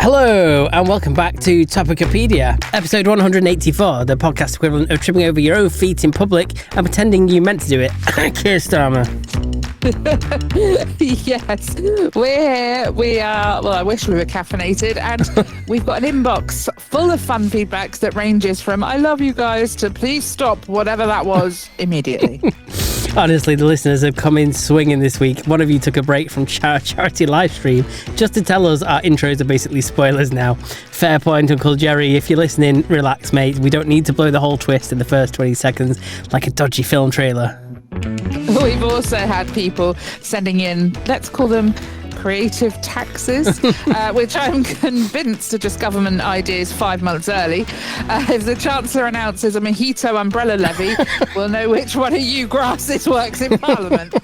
Hello and welcome back to Topicopedia, episode 184, the podcast equivalent of tripping over your own feet in public and pretending you meant to do it. Keir Starmer. Yes, we're here. We are, well, I wish we were caffeinated, and we've got an inbox full of fun feedbacks that ranges from I love you guys to please stop whatever that was immediately. Honestly, the listeners have come in swinging this week. One of you took a break from charity live stream just to tell us our intros are basically spoilers now. Fair point, Uncle Jerry. If you're listening, relax, mate. We don't need to blow the whole twist in the first 20 seconds like a dodgy film trailer. We've also had people sending in, let's call them creative taxes, which I'm convinced are just government ideas 5 months early. If the Chancellor announces a mojito umbrella levy, we'll know which one of you grasses works in Parliament.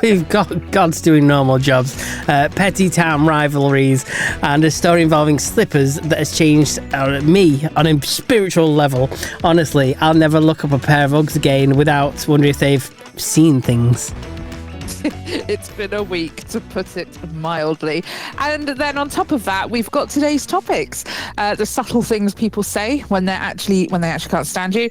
We've got gods doing normal jobs, petty town rivalries, and a story involving slippers that has changed me on a spiritual level. Honestly, I'll never look up a pair of Uggs again without wondering if they've seen things. It's been a week, to put it mildly. And then on top of that, we've got today's topics, the subtle things people say when they actually can't stand you.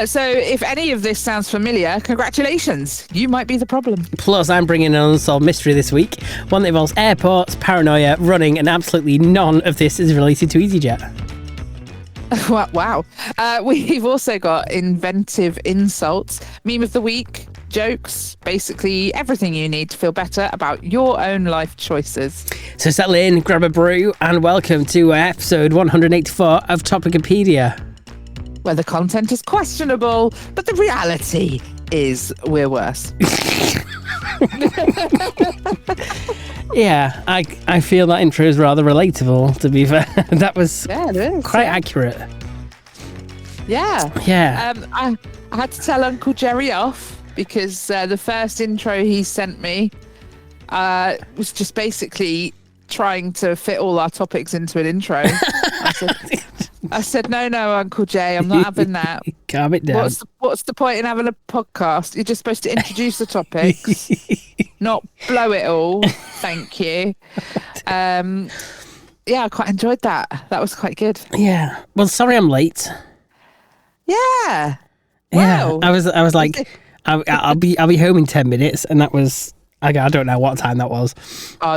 So if any of this sounds familiar, congratulations, you might be the problem. Plus, I'm bringing an unsolved mystery this week, one that involves airports, paranoia, running, and absolutely none of this is related to EasyJet. Wow. We've also got inventive insults, meme of the week, jokes, basically everything you need to feel better about your own life choices. So settle in, grab a brew, and welcome to episode 184 of Topicopedia. Where the content is questionable, but the reality is we're worse. Yeah, I feel that intro is rather relatable, to be fair. That was quite accurate. Yeah. Yeah. I had to tell Uncle Jerry off because the first intro he sent me was just basically trying to fit all our topics into an intro. I said, no, Uncle Jay, I'm not having that. Calm it down. What's the point in having a podcast? You're just supposed to introduce the topics, not blow it all. Thank you. Yeah, I quite enjoyed that. That was quite good. Yeah. Well, sorry I'm late. Yeah. Yeah. Wow. I was like, I'll be home in 10 minutes, and that was I don't know what time that was.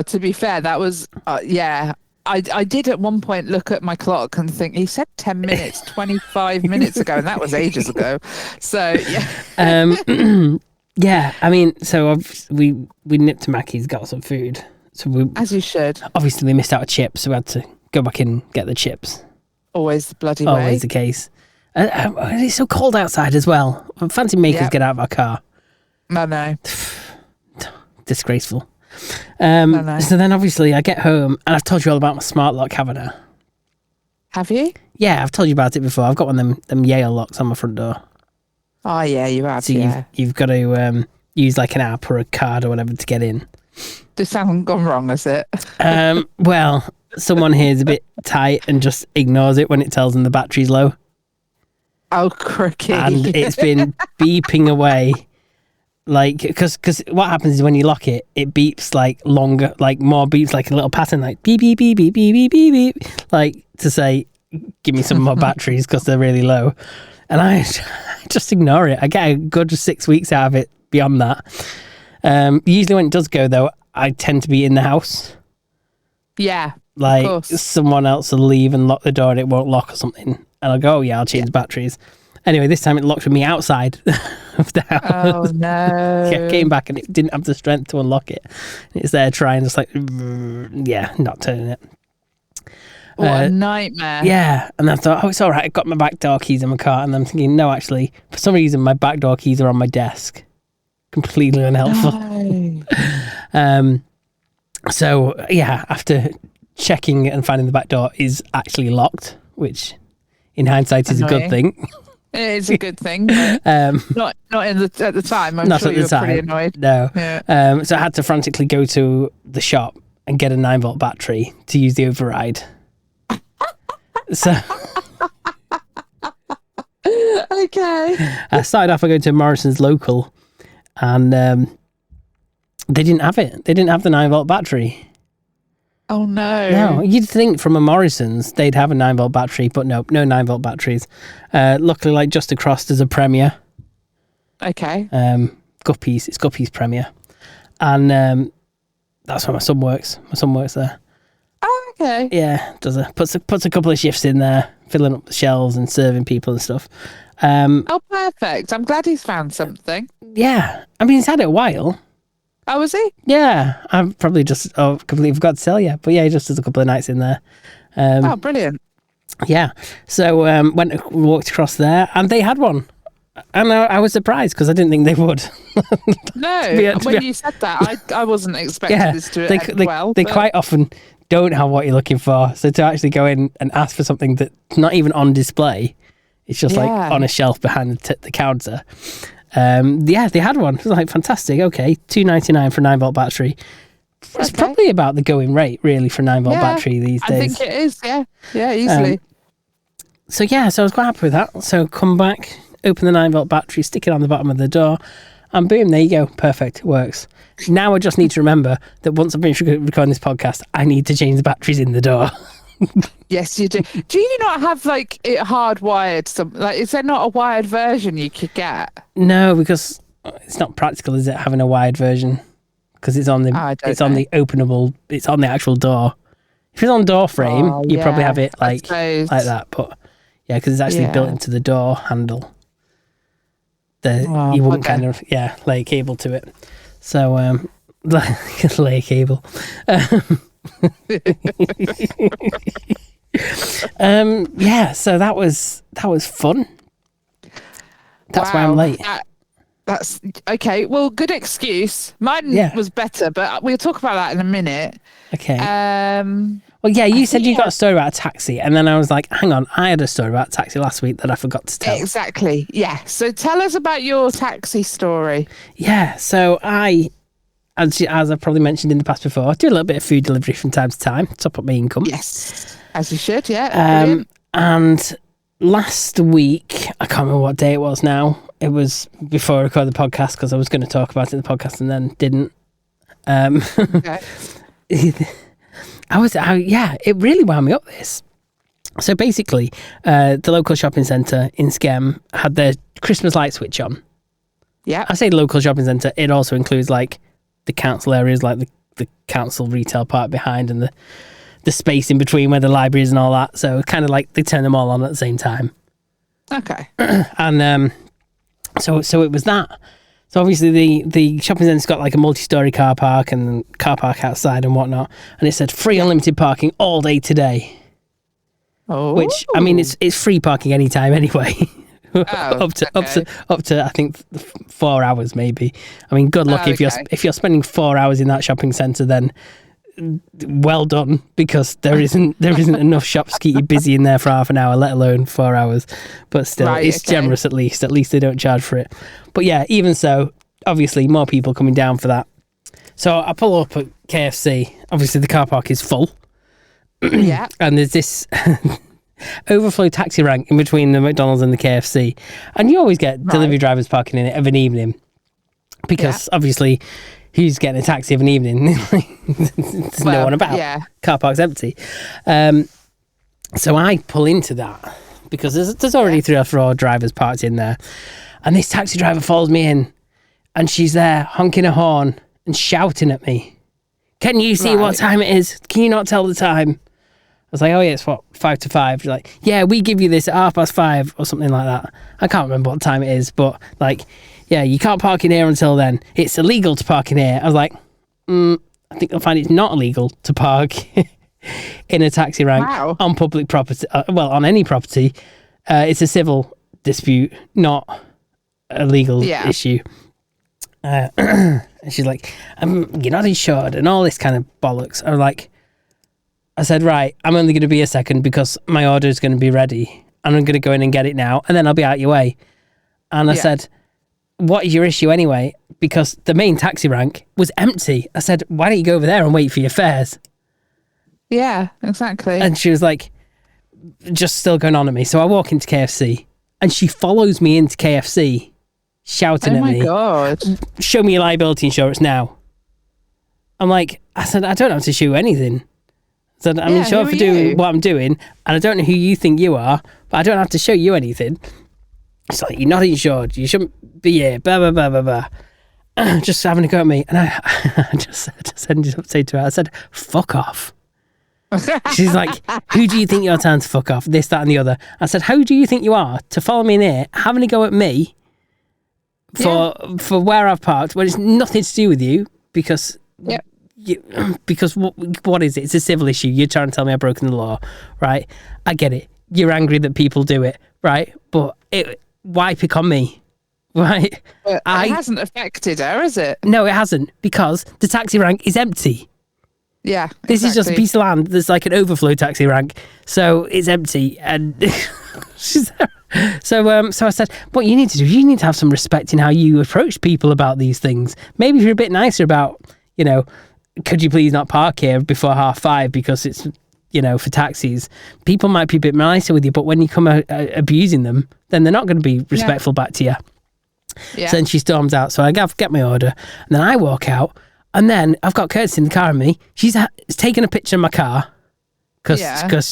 To be fair, that was yeah. I did at one point look at my clock and think he said 10 minutes 25 minutes ago, and that was ages ago. So yeah. Yeah, I mean, so we nipped to Mackey's, got some food. So we, as you should. Obviously, we missed out on chips, so we had to go back in and get the chips. Always the bloody way. Always the case. It's so cold outside as well. I fancy makers get out of our car. No. Disgraceful. No. So then obviously I get home and I've told you all about my smart lock, haven't I? Have you? Yeah, I've told you about it before. I've got one of them Yale locks on my front door. Oh yeah, you have. So you've got to use like an app or a card or whatever to get in. This hasn't gone wrong, has it? Well, someone here is a bit tight and just ignores it when it tells them the battery's low. Oh, crikey. And it's been beeping away. Like, because what happens is when you lock it, it beeps like longer, like more beeps, like a little pattern, like beep, beep, beep, beep, beep, beep, beep, beep, like to say, give me some more batteries because they're really low. And I just ignore it. I get a good 6 weeks out of it beyond that. Usually when it does go, though, I tend to be in the house. Yeah. Like, someone else will leave and lock the door and it won't lock or something. And I'll go, I'll change the batteries. Anyway, this time it locked with me outside of the house. Oh, no. I came back and it didn't have the strength to unlock it. It's there trying, just like, not turning it. What a nightmare. Yeah. And I thought, it's all right. I got my back door keys in my car. And I'm thinking, no, actually, for some reason, my back door keys are on my desk. Completely unhelpful. No. So, yeah, after checking and finding the back door is actually locked, which in hindsight is a good thing. It is a good thing, but not at the time. I'm sure you were pretty annoyed. No. Yeah. So I had to frantically go to the shop and get a 9-volt battery to use the override. So okay. I started off by going to Morrison's local, and they didn't have it. They didn't have the 9-volt battery. Oh no. No, you'd think from a Morrison's they'd have a 9-volt battery, but no 9-volt batteries. Luckily, like just across there's a Premier. Okay. Guppy's. It's Guppy's Premier, and that's where my son works. My son works there. Oh, okay. Yeah, puts a couple of shifts in there, filling up the shelves and serving people and stuff. Oh, perfect. I'm glad he's found something. Yeah, I mean he's had it a while. Oh, was he? Yeah, I've probably just completely forgot to tell you, but yeah, he just does a couple of nights in there. Oh, brilliant. Yeah, so walked across there, and they had one, and I was surprised because I didn't think they would. No, when you said that, I wasn't expecting this to end well. They quite often don't have what you're looking for, so to actually go in and ask for something that's not even on display, it's just like on a shelf behind the counter. Yeah, they had one. It was like fantastic. Okay, $2.99 for a 9-volt battery. It's probably about the going rate, really, for a 9-volt battery these days. I think it is. Yeah, easily. So I was quite happy with that. So come back, open the 9-volt battery, stick it on the bottom of the door, and boom, there you go. Perfect. It works. Now I just need to remember that once I've finished recording this podcast, I need to change the batteries in the door. Yes, you do. Do you not have like it hardwired? Like, is there not a wired version you could get? No, because it's not practical, is it? Having a wired version, because it's on the openable. It's on the actual door. If it's on door frame, you probably have it like that. But yeah, because it's actually built into the door handle. You wouldn't kind of lay a cable to it. So lay a cable. So that was fun. That's why I'm late. That's okay. Well, good excuse. Mine was better, but we'll talk about that in a minute. Okay. Well, yeah, you said you got a story about a taxi, and then I was like, hang on, I had a story about a taxi last week that I forgot to tell. Exactly. Yeah. So tell us about your taxi story. Yeah. So as I've probably mentioned in the past before, I do a little bit of food delivery from time to time, top up my income. Yes, as you should, yeah. And last week, I can't remember what day it was now. It was before I recorded the podcast because I was going to talk about it in the podcast and then didn't. Okay. It really wound me up, this. So basically, the local shopping centre in Skem had their Christmas light switch on. Yeah. I say local shopping centre, it also includes like the council areas, like the council retail part behind and the space in between where the library is and all that. So kind of like they turn them all on at the same time. Okay. And so it was that. So obviously the shopping centre's got like a multi-storey car park and car park outside and whatnot. And it said free unlimited parking all day today. Oh. Which, I mean, it's free parking anytime anyway. Up to I think 4 hours maybe. I mean, good luck if you're spending 4 hours in that shopping centre, then well done, because there isn't enough shops to keep you busy in there for half an hour, let alone 4 hours. But still, it's generous at least. At least they don't charge for it. But yeah, even so, obviously more people coming down for that. So I pull up at KFC. Obviously the car park is full. Yeah. And there's this overflow taxi rank in between the McDonald's and the KFC, and you always get delivery drivers parking in it of an evening, because obviously who's getting a taxi of an evening? There's no one about. Car park's empty. So I pull into that because there's already 3 or 4 drivers parked in there, and this taxi driver follows me in, and she's there honking her horn and shouting at me, "Can you see what time it is? Can you not tell the time?" I was like, "Oh yeah, it's what, 5 to 5. She's like, "Yeah, we give you this at 5:30 or something like that." I can't remember what time it is, but like, yeah, you can't park in here until then. It's illegal to park in here. I was like, I think they'll find it's not illegal to park in a taxi rank on public property. Well, on any property. It's a civil dispute, not a legal issue. And she's like, "You're not insured," and all this kind of bollocks. I said, right, I'm only going to be a second because my order is going to be ready and I'm going to go in and get it now and then I'll be out your way. And I said, what is your issue anyway? Because the main taxi rank was empty. I said, why don't you go over there and wait for your fares? Yeah, exactly. And she was like, just still going on at me. So I walk into KFC and she follows me into KFC shouting at me. Oh my God. "Show me your liability insurance now." I'm like, I said, "I don't have to show anything." So I'm insured who for are doing you? what I'm doing, and I don't know who you think you are, but I don't have to show you anything. It's like, you're not insured. You shouldn't be here. Blah, blah, blah, blah, blah. Just having a go at me. And I just ended up saying to her, I said, fuck off. She's like, who do you think you're telling to fuck off? This, that, and the other. I said, how do you think you are to follow me in here, having a go at me for where I've parked when it's nothing to do with you? Because because what is it? It's a civil issue. You're trying to tell me I've broken the law, right? I get it. You're angry that people do it, right? But why pick on me, right? It hasn't affected her, has it? No, it hasn't, because the taxi rank is empty. Yeah, This is just a piece of land. There's like an overflow taxi rank, so it's empty. And so I said, what you need to do, you need to have some respect in how you approach people about these things. Maybe if you're a bit nicer about, could you please not park here before 5:30 because it's, for taxis. People might be a bit nicer with you, but when you come abusing them, then they're not going to be respectful back to you. Yeah. So then she storms out. So I get my order, and then I walk out, and then I've got Curtis in the car with me. She's taken a picture of my car because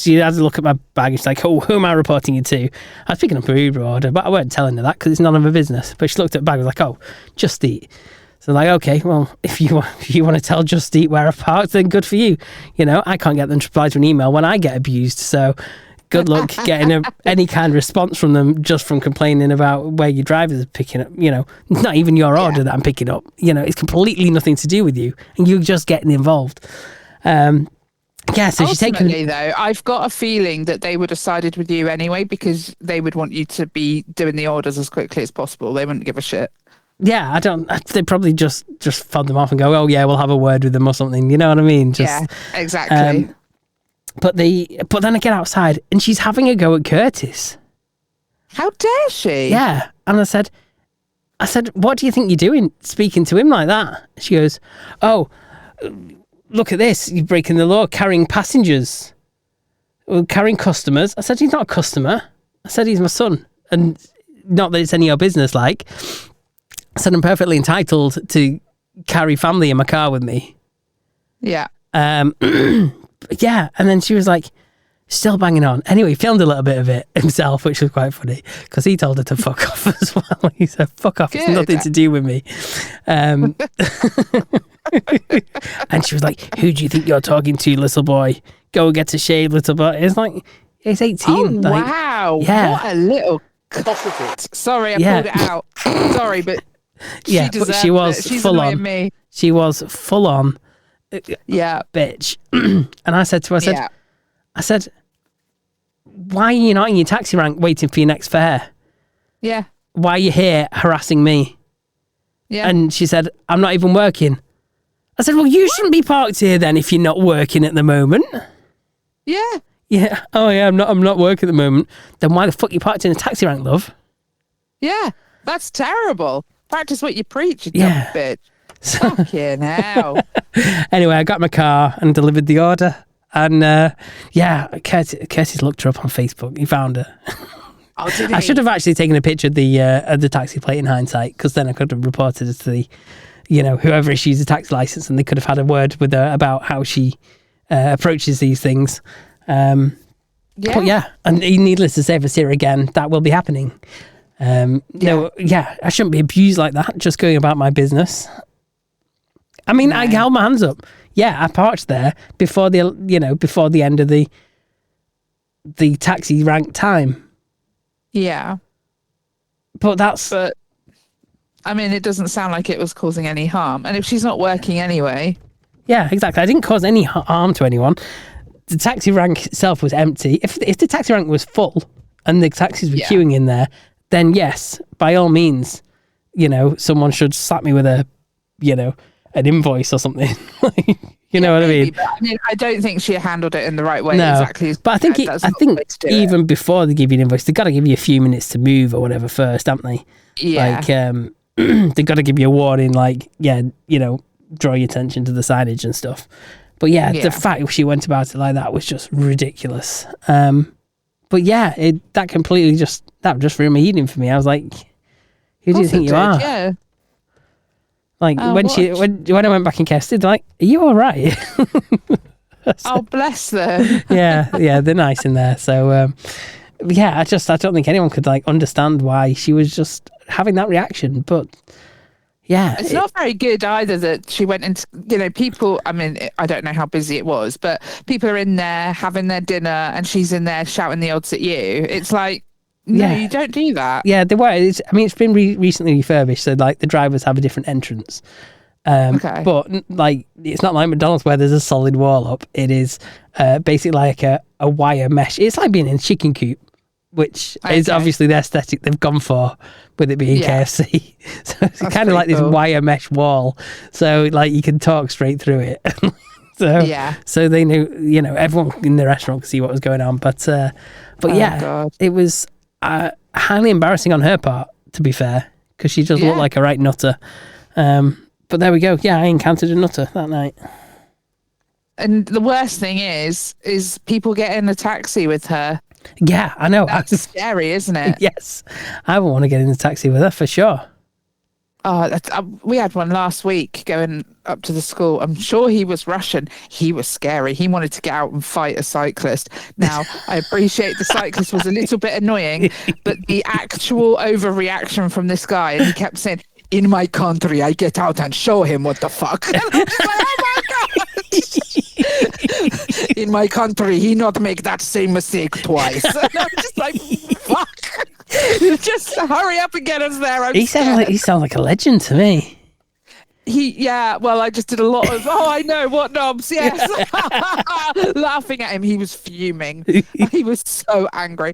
she had a look at my bag. She's like, oh, who am I reporting you to? I was picking up her Uber order, but I weren't telling her that because it's none of her business. But she looked at the bag and was like, oh, Just Eat. So like, okay, well, if you want to tell Just Eat where I parked, then good for you. I can't get them to reply to an email when I get abused. So good luck getting any kind of response from them just from complaining about where your drivers are picking up. Not even your order that I'm picking up. It's completely nothing to do with you, and you're just getting involved. So she's taken. Though, I've got a feeling that they would have sided with you anyway because they would want you to be doing the orders as quickly as possible. They wouldn't give a shit. Yeah, they probably just fob them off and go, oh yeah, we'll have a word with them or something. You know what I mean? Yeah, exactly. But then I get outside and she's having a go at Curtis. How dare she? Yeah. And I said, what do you think you're doing speaking to him like that? She goes, oh, look at this. You're breaking the law, carrying passengers, carrying customers. I said, he's not a customer. I said, he's my son. And not that it's any of your business, like. I said, I'm perfectly entitled to carry family in my car with me. Yeah. Yeah. And then she was like, still banging on. Anyway, he filmed a little bit of it himself, which was quite funny because he told her to fuck off as well. He said, fuck off. Good. It's nothing to do with me. And she was like, who do you think you're talking to, little boy? Go and get a shave, little boy. It's like, he's 18. Oh, like, wow. Yeah. What a little cockpit. Sorry, I pulled it out. Sorry, but yeah, but she was full on. Me. She was full on. Bitch. And I said to her, I said, why are you not in your taxi rank waiting for your next fare? Yeah. Why are you here harassing me? Yeah. And she said, I'm not even working. I said, well, you shouldn't be parked here then if you're not working at the moment. Yeah. Yeah. Oh yeah, I'm not working at the moment. Then why the fuck you parked in a taxi rank, love? Yeah. That's terrible. Practice what you preach, you dumb bitch. Fucking hell. Anyway, I got my car and delivered the order. And Curtis looked her up on Facebook. He found her. Oh, did he? I should have actually taken a picture of the taxi plate in hindsight, because then I could have reported it to the, whoever issues the taxi license, and they could have had a word with her about how she approaches these things. But yeah, and needless to say, if I see her again, that will be happening. No, I shouldn't be abused like that, just going about my business. I mean, I held my hands up. Yeah, I parked there before the end of the taxi rank time. Yeah. But I mean, it doesn't sound like it was causing any harm. And if she's not working anyway. Yeah, exactly. I didn't cause any harm to anyone. The taxi rank itself was empty. If the taxi rank was full and the taxis were queuing in there, then yes, by all means, someone should slap me with an invoice or something. You know what I mean? But, I don't think she handled it in the right way. No, exactly. But I think even before they give you an invoice, they've got to give you a few minutes to move or whatever first, haven't they? Yeah. Like, they've got to give you a warning, like, draw your attention to the signage and stuff. But the fact she went about it like that was just ridiculous. But yeah, that just ruined my evening for me. I was like, who do you think you are? Yeah. Like when I went back and kissed her, like, are you all right? Oh, bless them. Yeah, they're nice in there. So, yeah, I don't think anyone could like understand why she was just having that reaction. But yeah, It's not very good either that she went into, people, I mean, I don't know how busy it was, but people are in there having their dinner and she's in there shouting the odds at you. It's like, no, you don't do that. Yeah, they were. It's been recently refurbished, so like the drivers have a different entrance. Okay. But like, it's not like McDonald's where there's a solid wall up. It is basically like a wire mesh. It's like being in a chicken coop, which is obviously the aesthetic they've gone for with it being KFC. So it's kind of like this wire mesh wall. So like you can talk straight through it. So they knew, everyone in the restaurant could see what was going on. But it was highly embarrassing on her part, to be fair, because she just looked like a right nutter. But there we go. Yeah, I encountered a nutter that night. And the worst thing is people get in a taxi with her. Yeah, I know. That's scary, isn't it? Yes. I would want to get in the taxi with her for sure. Oh, we had one last week going up to the school. I'm sure he was Russian. He was scary. He wanted to get out and fight a cyclist. Now, I appreciate the cyclist was a little bit annoying, but the actual overreaction from this guy, and he kept saying, in my country, I get out and show him what the fuck. And I'm just like, oh my God. In my country, he not make that same mistake twice. And I'm just like, fuck. Just hurry up and get us there. He sounds like a legend to me. Well, I just did a lot of, I know, what knobs, yes. Laughing at him. He was fuming. He was so angry.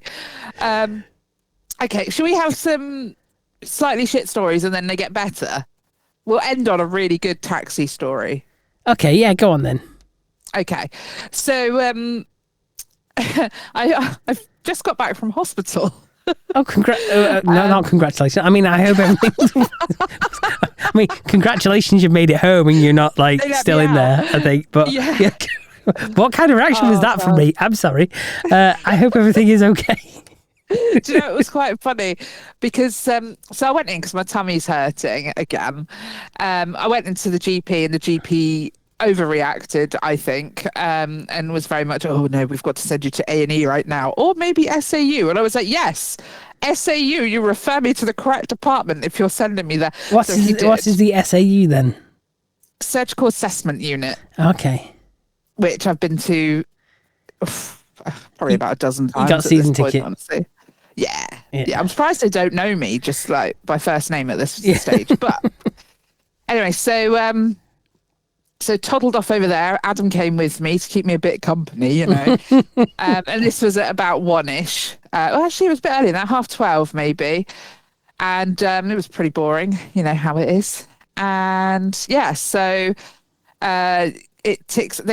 Okay, should we have some slightly shit stories and then they get better? We'll end on a really good taxi story. Okay, yeah, go on then. Okay, so I've just got back from hospital. Oh, no, not congratulations. I mean, I hope everything. I mean, congratulations, you've made it home and you're not like still in there, I think. But yeah. What kind of reaction was that from me? I'm sorry. I hope everything is okay. Do you know, it was quite funny because so I went in because my tummy's hurting again. I went into the GP and the GP overreacted, I think, and was very much, oh no, we've got to send you to A&E right now, or maybe SAU. And I was like, yes, SAU, you refer me to the correct department if you're sending me there. What is the SAU then? Surgical Assessment Unit. Okay. Which I've been to probably about a dozen times. You got a season ticket. Honestly. Yeah. I'm surprised they don't know me just like by first name at this stage. But anyway, so toddled off over there. Adam came with me to keep me a bit company, and this was at about 1-ish. Well, actually, it was a bit earlier than that, 12:30 maybe. And it was pretty boring, you know how it is. And yeah, so they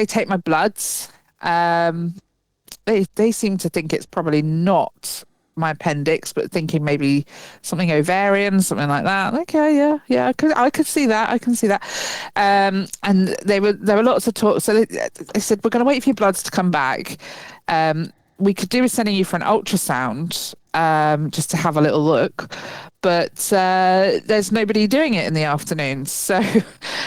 take my bloods. They seem to think it's probably not my appendix, but thinking maybe something ovarian, something like that. Okay, yeah, I could see that. I can see that. And there were lots of talk. So they said, we're going to wait for your bloods to come back. We could do with sending you for an ultrasound, just to have a little look. But there's nobody doing it in the afternoon, so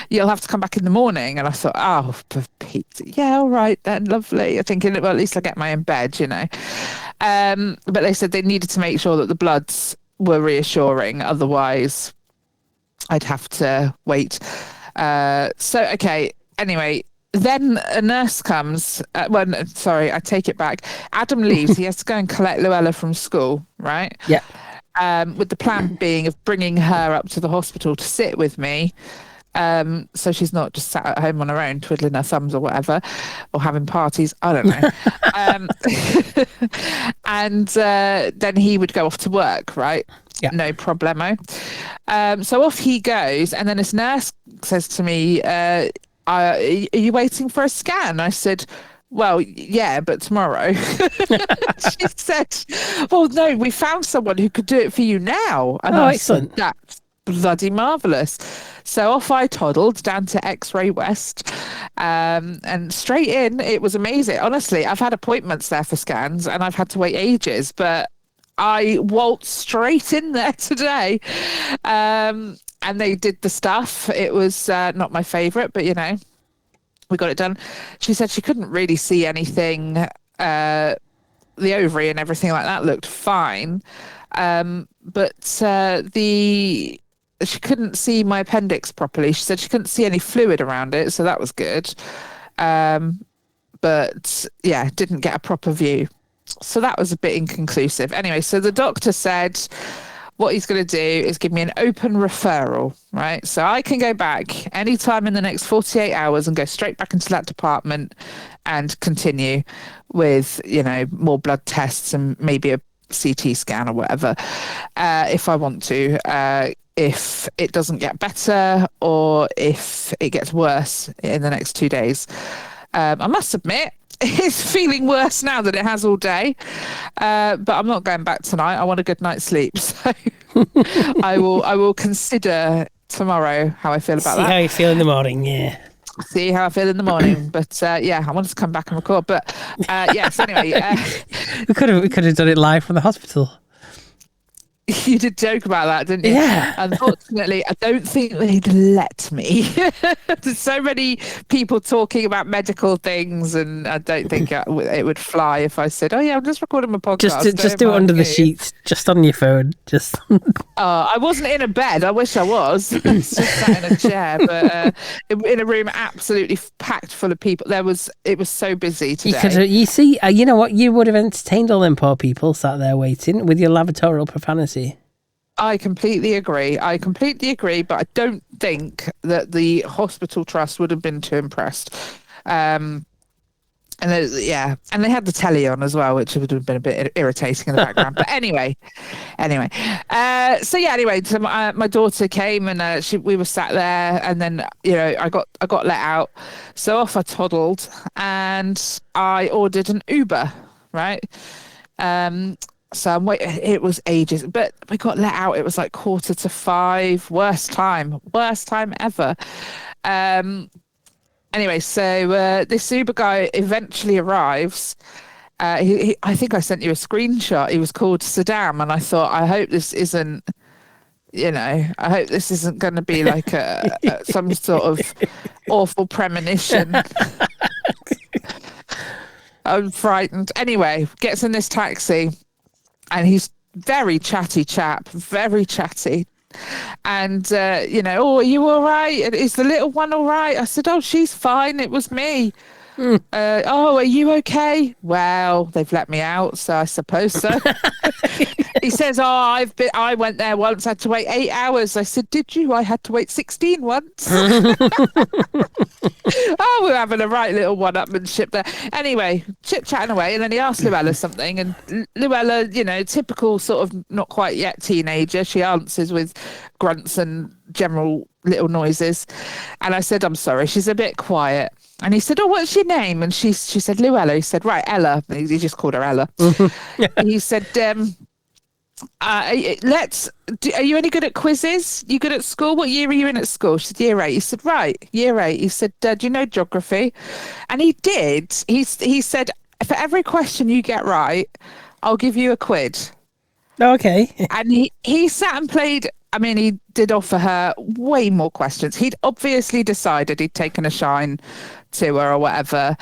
you'll have to come back in the morning. And I thought, oh, for Pete's, yeah, all right then, lovely. I'm thinking, well, at least I get my own bed, But they said they needed to make sure that the bloods were reassuring, otherwise I'd have to wait. Okay, anyway. Then a nurse comes. Sorry, I take it back. Adam leaves. He has to go and collect Luella from school, right? Yeah. With the plan being of bringing her up to the hospital to sit with me, so she's not just sat at home on her own twiddling her thumbs or whatever, or having parties. I don't know. And then he would go off to work, right? Yeah. No problemo. So off he goes, and then this nurse says to me, are you waiting for a scan? I said, well, yeah, but tomorrow. She said, well, no, we found someone who could do it for you now. And I excellent. said, that's bloody marvellous. So off I toddled down to X-Ray West, and straight in. It was amazing. Honestly, I've had appointments there for scans and I've had to wait ages, but I waltzed straight in there today. And they did the stuff. It was not my favourite, but We got it done. She said she couldn't really see anything. The ovary and everything like that looked fine. But she couldn't see my appendix properly. She said she couldn't see any fluid around it, so that was good. But yeah, didn't get a proper view. So that was a bit inconclusive. Anyway, so the doctor said what he's going to do is give me an open referral, right? So I can go back anytime in the next 48 hours and go straight back into that department and continue with, more blood tests and maybe a CT scan or whatever, if I want to, if it doesn't get better or if it gets worse in the next 2 days. I must admit, it's feeling worse now than it has all day, but I'm not going back tonight. I want a good night's sleep, so I will consider tomorrow how I feel about that. See how you feel in the morning, yeah. See how I feel in the morning, but I wanted to come back and record. But yes, anyway, we could have done it live from the hospital. You did joke about that, didn't you? Yeah. Unfortunately, I don't think they'd let me. There's so many people talking about medical things, and I don't think it would fly if I said, "Oh yeah, I'm just recording my podcast." Just do it under the sheets, just on your phone. Just. I wasn't in a bed. I wish I was. I was just sat in a chair, but in a room absolutely packed full of people. It was so busy today. You know what? You would have entertained all them poor people sat there waiting with your lavatorial profanity. I completely agree, but I don't think that the hospital trust would have been too impressed. And they had the telly on as well, which would have been a bit irritating in the background. But anyway. So my daughter came and we were sat there, and then I got let out. So off I toddled, and I ordered an Uber, right? So I'm waiting. It was ages, but we got let out. It was like 4:45. Worst time ever. Anyway, so this Uber guy eventually arrives. I think I sent you a screenshot. He was called Saddam, and I thought, I hope this isn't going to be like some sort of awful premonition. I'm frightened. Anyway, gets in this taxi. And he's very chatty chap, very chatty. And, oh, are you all right? Is the little one all right? I said, oh, she's fine. It was me. Oh, are you okay? Well, they've let me out, so I suppose so. He says, I went there once, had to wait 8 hours. I said, did you? I had to wait 16 once. Oh, we're having a right little one-upmanship there. Anyway, chit-chatting away, and then he asked Luella something, and Luella, typical sort of not quite yet teenager, she answers with grunts and general little noises. And I said, I'm sorry, she's a bit quiet. And he said, oh, what's your name? And she said, Luella. He said, right, Ella. He just called her Ella. He said, are you any good at quizzes? You good at school? What year are you in at school? She said, year 8. He said, right, year 8. He said, do you know geography? And he did. He said, for every question you get right, I'll give you a quid. Okay. And he sat and played. I mean, he did offer her way more questions. He'd obviously decided he'd taken a shine to her or whatever.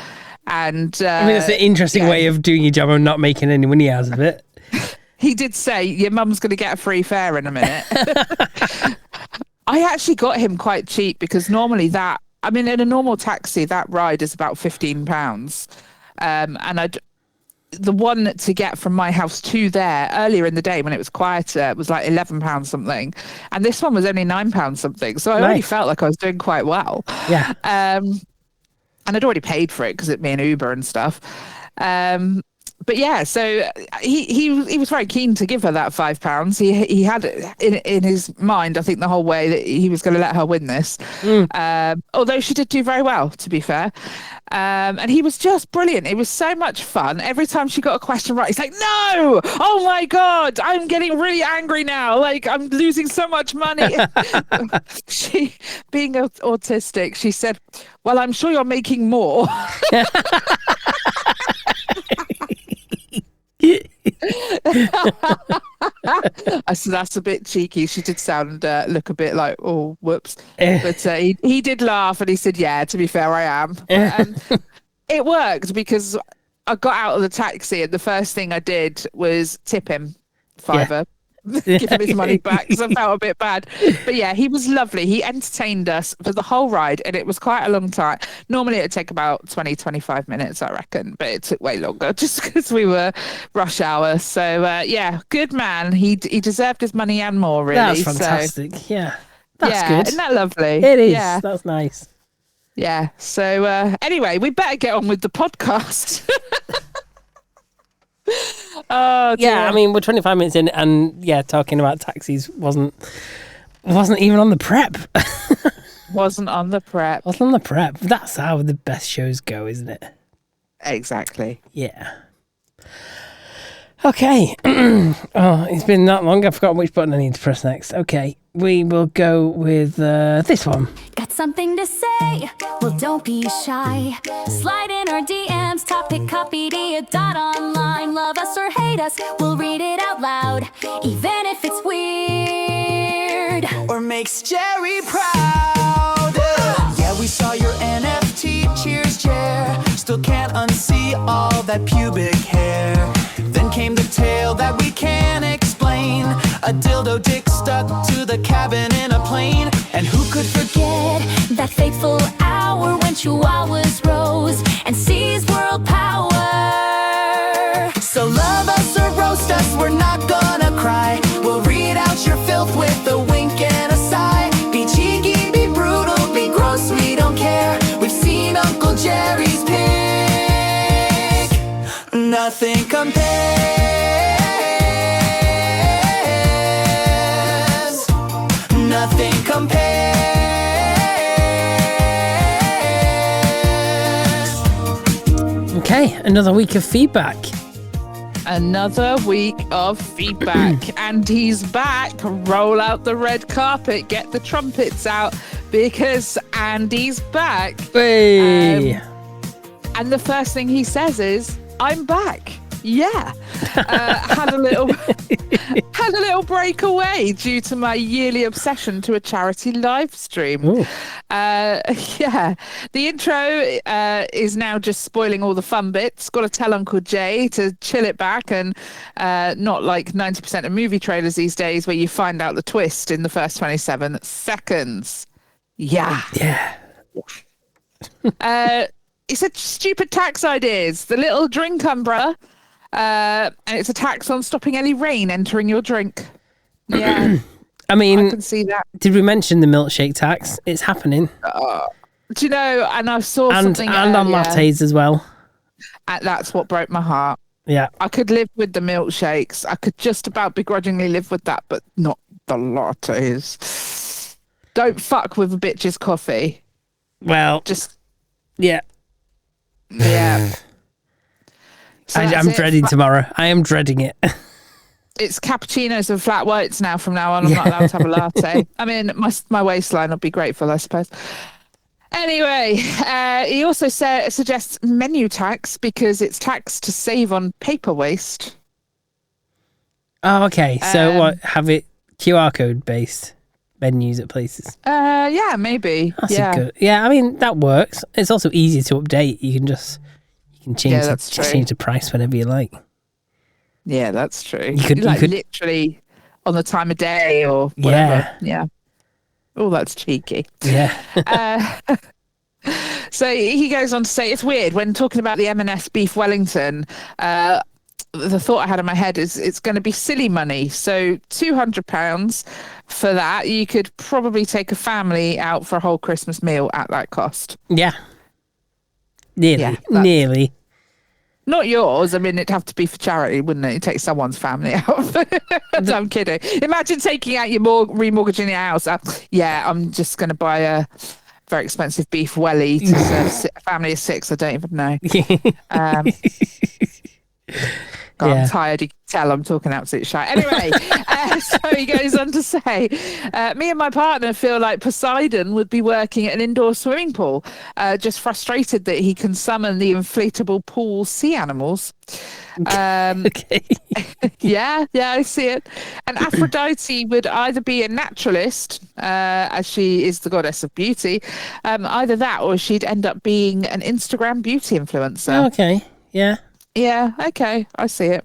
And I mean, that's an interesting way of doing your job and not making any money out of it. He did say, your mum's going to get a free fare in a minute. I actually got him quite cheap because normally in a normal taxi, that ride is about £15. And the one to get from my house to there earlier in the day when it was quieter was like £11 something, and this one was only £9 something. So I already felt like I was doing quite well. Yeah. And I'd already paid for it because it'd be an Uber and stuff. But yeah, so he was very keen to give her that £5. He had in his mind, I think, the whole way that he was going to let her win this. Although she did do very well, to be fair. And he was just brilliant. It was so much fun. Every time she got a question right, he's like, no! Oh my God, I'm getting really angry now. Like, I'm losing so much money. She, being autistic, she said, well, I'm sure you're making more. I said, that's a bit cheeky. She did sound, look a bit like, oh, whoops. But he did laugh and he said, yeah, to be fair, I am. It worked because I got out of the taxi and the first thing I did was tip him £5. Give him his money back because I felt a bit bad. But yeah, he was lovely. He entertained us for the whole ride and it was quite a long time. Normally it would take about 20-25 minutes, I reckon, but it took way longer just because we were rush hour. So yeah, good man. He deserved his money and more, really. That's fantastic. So, yeah, that's good. Isn't that lovely? It is. Yeah. That's nice. Yeah. So anyway, we better get on with the podcast. Oh, dear. Yeah, I mean, we're 25 minutes in and yeah, talking about taxis wasn't even on the prep. Wasn't on the prep. Wasn't on the prep. That's how the best shows go, isn't it? Exactly. Yeah. Okay. Oh, it's been that long. I forgot which button I need to press next. Okay. We will go with this one. Got something to say? Well, don't be shy. Slide in our DMs, Topicopedia.online. Love us or hate us, we'll read it out loud, even if it's weird or makes Jerry proud. Yeah, we saw your NFT. Cheers, Jer. Still can't unsee all that pubic hair. Then came the tale that we can't explain. A dildo dick stuck to the cabin in a plane. And who could forget that fateful hour when chihuahuas rose and seized world power? So love us or roast us, we're not gonna cry. We'll read out your filth with a wink and a sigh. Be cheeky, be brutal, be gross, we don't care. We've seen Uncle Jerry's pick. Nothing compares. Nothing compares. Okay, another week of feedback. Another week of feedback. And he's back. Roll out the red carpet. Get the trumpets out because Andy's back. Hey. And the first thing he says is, I'm back. Yeah. Had a little break away due to my yearly obsession to a charity live stream. Yeah. The intro is now just spoiling all the fun bits. Got to tell Uncle Jay to chill it back and not like 90% of movie trailers these days where you find out the twist in the first 27 seconds. Yeah. It's a stupid tax ideas. The little drink umbrella. And it's a tax on stopping any rain entering your drink. Yeah. I mean, I can see that. Did we mention the milkshake tax? It's happening. Do you know, and I saw something and on lattes as well. And that's what broke my heart. Yeah. I could live with the milkshakes. I could just about begrudgingly live with that, but not the lattes. Don't fuck with a bitch's coffee. Well, just yeah. So I'm dreading tomorrow. I am dreading it. It's cappuccinos and flat whites now. From now on, I'm not allowed to have a latte. I mean, my waistline will be grateful, I suppose. Anyway, he also suggests menu tax because it's tax to save on paper waste. Oh, okay. So what? Have it QR code based menus at places? Yeah, maybe. That's a good. Yeah, I mean that works. It's also easy to update. You can change the price whenever you like. Yeah, that's true. You could literally on the time of day or whatever. Yeah. Oh, that's cheeky. Yeah. So he goes on to say, it's weird when talking about the M&S beef Wellington. The thought I had in my head is it's going to be silly money. So £200 for that, you could probably take a family out for a whole Christmas meal at that cost. Yeah. Nearly. Not yours. I mean, it'd have to be for charity, wouldn't it? You take someone's family out. I'm kidding. Imagine taking out remortgaging your house. I'm just going to buy a very expensive beef welly to serve a family of 6. I don't even know. God, Yeah. I'm tired. You can tell I'm talking absolute shite. Anyway, so he goes on to say, me and my partner feel like Poseidon would be working at an indoor swimming pool, just frustrated that he can summon the inflatable pool sea animals. Okay. Yeah, I see it. And Aphrodite would either be a naturalist, as she is the goddess of beauty, either that or she'd end up being an Instagram beauty influencer. Okay. Yeah. Yeah, okay, I see it.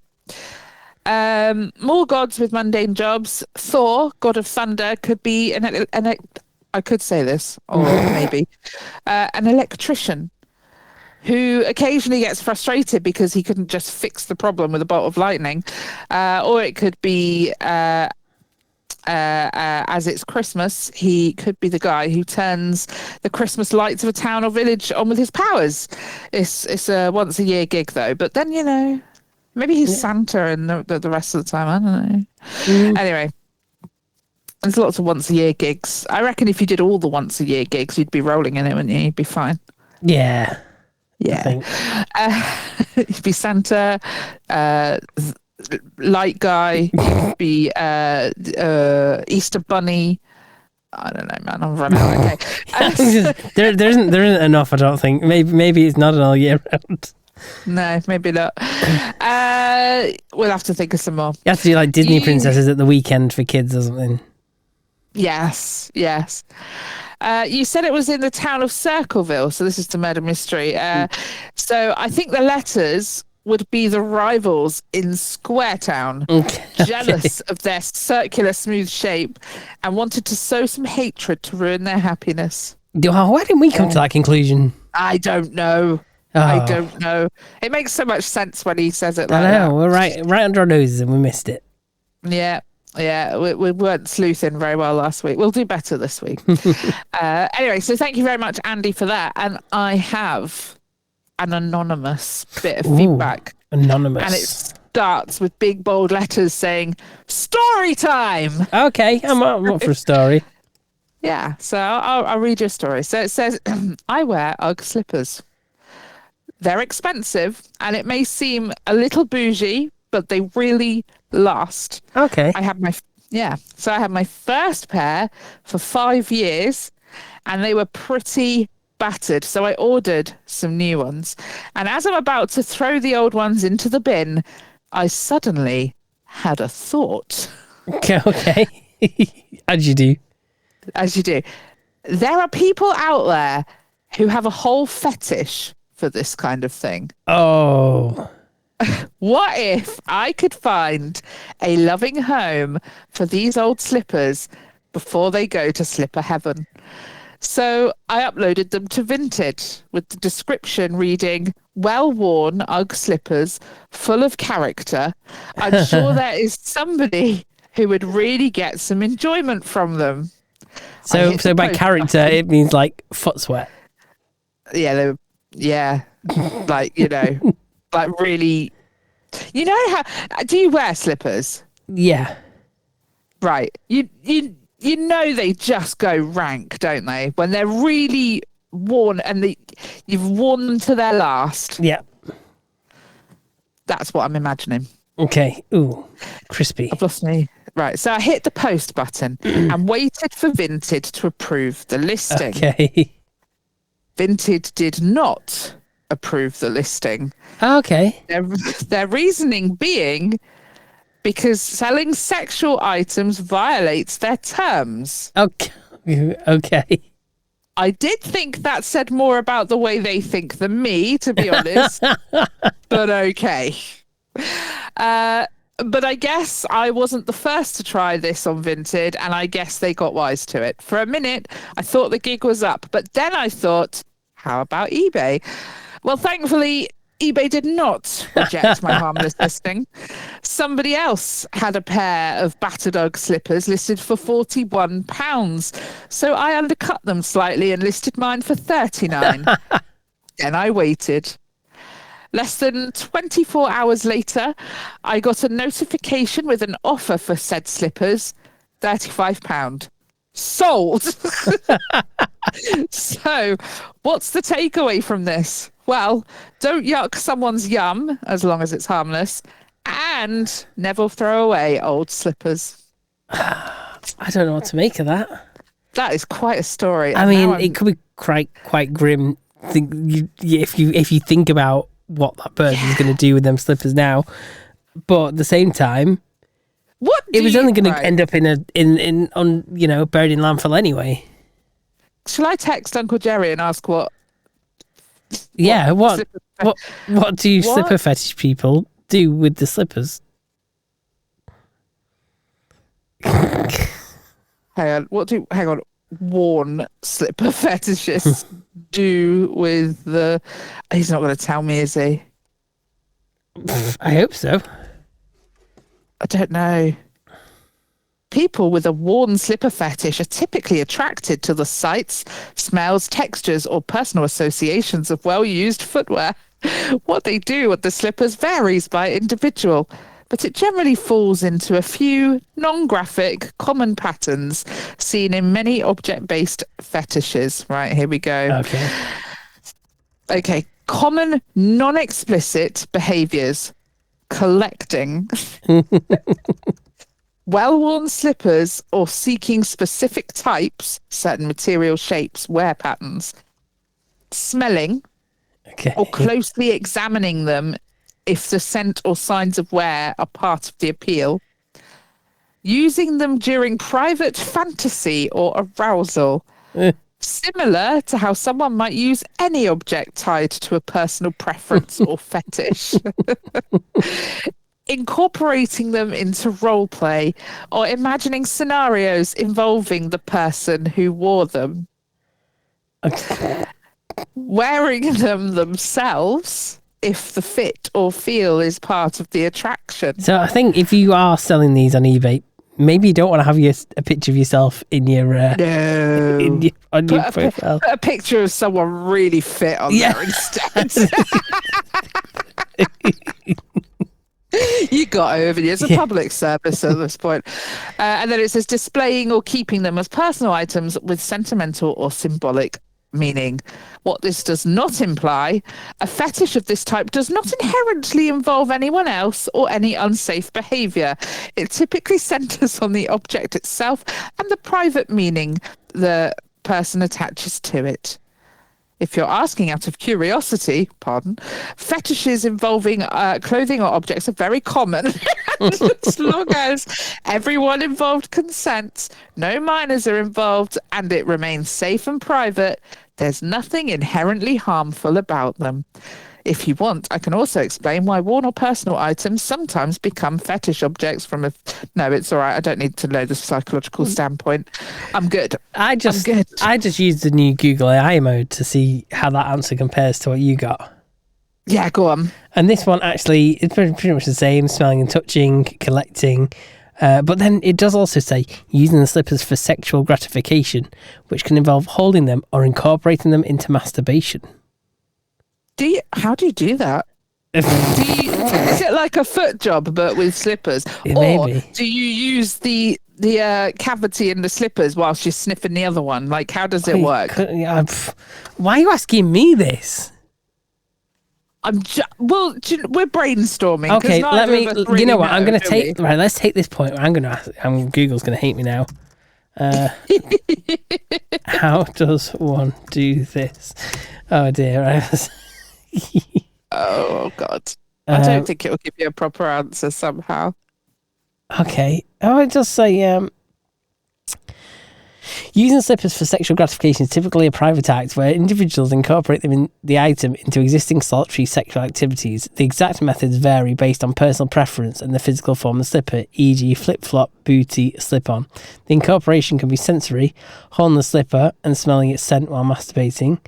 More gods with mundane jobs. Thor, god of thunder, could be I could say this, or maybe an electrician who occasionally gets frustrated because he couldn't just fix the problem with a bolt of lightning. Or it could be, as it's Christmas, he could be the guy who turns the Christmas lights of a town or village on with his powers. It's a once a year gig though, but then, maybe he's Santa and the rest of the time, I don't know. Anyway, there's lots of once a year gigs. I reckon if you did all the once a year gigs, you'd be rolling in it, wouldn't you? You'd be fine. Yeah. Yeah. You'd be Santa, light guy, you'd be Easter Bunny. I don't know, man. I'm running out. Okay. there isn't enough, I don't think. Maybe it's not an all year round. No, maybe not. We'll have to think of some more. You have to do like Disney princesses at the weekend for kids or something. Yes. You said it was in the town of Circleville, so this is the murder mystery. So I think the letters would be the rivals in Square Town, jealous of their circular smooth shape and wanted to sow some hatred to ruin their happiness. Why didn't we come to that conclusion? I don't know. I don't know. It makes so much sense when he says it like I know, that. we're right under our noses and we missed it. Yeah, we weren't sleuthing very well last week. We'll do better this week. Anyway, so thank you very much, Andy, for that. And I have an anonymous bit of feedback. Anonymous. And it starts with big bold letters saying, story time! Okay, I'm up for a story. Yeah, so I'll read your story. So it says, I wear Ugg slippers. They're expensive, and it may seem a little bougie, but they really last. Okay. I had my first pair for 5 years, and they were pretty battered. So I ordered some new ones. And as I'm about to throw the old ones into the bin, I suddenly had a thought. Okay. As you do. As you do. There are people out there who have a whole fetish for this kind of thing. Oh. What if I could find a loving home for these old slippers before they go to slipper heaven? So I uploaded them to Vinted with the description reading, well-worn Ugg slippers full of character. I'm sure there is somebody who would really get some enjoyment from them. So by character, it means like foot sweat. Yeah, like, like really, how, do you wear slippers? Yeah. Right. You they just go rank, don't they? When they're really worn and you've worn them to their last. Yeah. That's what I'm imagining. Okay. Ooh, crispy. I've lost me. Right. So I hit the post button and waited for Vinted to approve the listing. Okay. Vinted did not approve the listing. Okay. Their reasoning being because selling sexual items violates their terms. Okay. I did think that said more about the way they think than me, to be honest. But okay. But I guess I wasn't the first to try this on Vinted, and I guess they got wise to it. For a minute, I thought the gig was up, but then I thought, how about eBay? Well, thankfully, eBay did not reject my harmless listing. Somebody else had a pair of battered Ugg slippers listed for £41. So I undercut them slightly and listed mine for £39. Then I waited. Less than 24 hours later, I got a notification with an offer for said slippers, £35. Sold. So, what's the takeaway from this? Well, don't yuck someone's yum, as long as it's harmless, And never throw away old slippers. I don't know what to make of that. That is quite a story. I mean, it could be quite grim. If you think about what that person's going to do with them slippers now, but at the same time, it was only going to end up in buried in landfill anyway. Shall I text Uncle Jerry and ask what? Yeah, what do slipper fetish people do with the slippers? Hang on. Worn slipper fetishists do with the... He's not going to tell me, is he? I hope so. I don't know. People with a worn slipper fetish are typically attracted to the sights, smells, textures, or personal associations of well-used footwear. What they do with the slippers varies by individual, but it generally falls into a few non-graphic common patterns seen in many object-based fetishes. Right, here we go. Okay. Common non-explicit behaviors. Collecting. Well-worn slippers or seeking specific types, certain material shapes, wear patterns. Smelling. Or closely examining them if the scent or signs of wear are part of the appeal. Using them during private fantasy or arousal. Similar to how someone might use any object tied to a personal preference or fetish. Incorporating them into role play or imagining scenarios involving the person who wore them. Wearing them themselves if the fit or feel is part of the attraction. So I think if you are selling these on eBay, maybe you don't want to have a picture of yourself in your on your profile. Put a picture of someone really fit on there instead. You got over it. It's a public service at this point. And then it says displaying or keeping them as personal items with sentimental or symbolic meaning. What this does not imply, a fetish of this type does not inherently involve anyone else or any unsafe behaviour. It typically centres on the object itself and the private meaning the person attaches to it. If you're asking out of curiosity, fetishes involving clothing or objects are very common. As long as everyone involved consents, no minors are involved, and it remains safe and private, there's nothing inherently harmful about them. If you want, I can also explain why worn or personal items sometimes become fetish objects from a... No, it's all right. I don't need to know the psychological standpoint. I'm good. I just used the new Google AI mode to see how that answer compares to what you got. Yeah, go on. And this one actually is pretty much the same, smelling and touching, collecting. But then it does also say using the slippers for sexual gratification, which can involve holding them or incorporating them into masturbation. How do you do that? Is it like a foot job but with slippers? Maybe. Or do you use the cavity in the slippers whilst you're sniffing the other one? Like, how does it work? Why are you asking me this? We're brainstorming. Okay, let me. You know what? I'm going to take. Right, let's take this point. I'm going to ask. Google's going to hate me now. How does one do this? Oh dear. Oh God. I don't think it'll give you a proper answer somehow. Okay. Oh, it does say using slippers for sexual gratification is typically a private act where individuals incorporate them in the item into existing solitary sexual activities. The exact methods vary based on personal preference and the physical form of the slipper, e.g. flip-flop, booty, slip-on. The incorporation can be sensory, holding the slipper and smelling its scent while masturbating,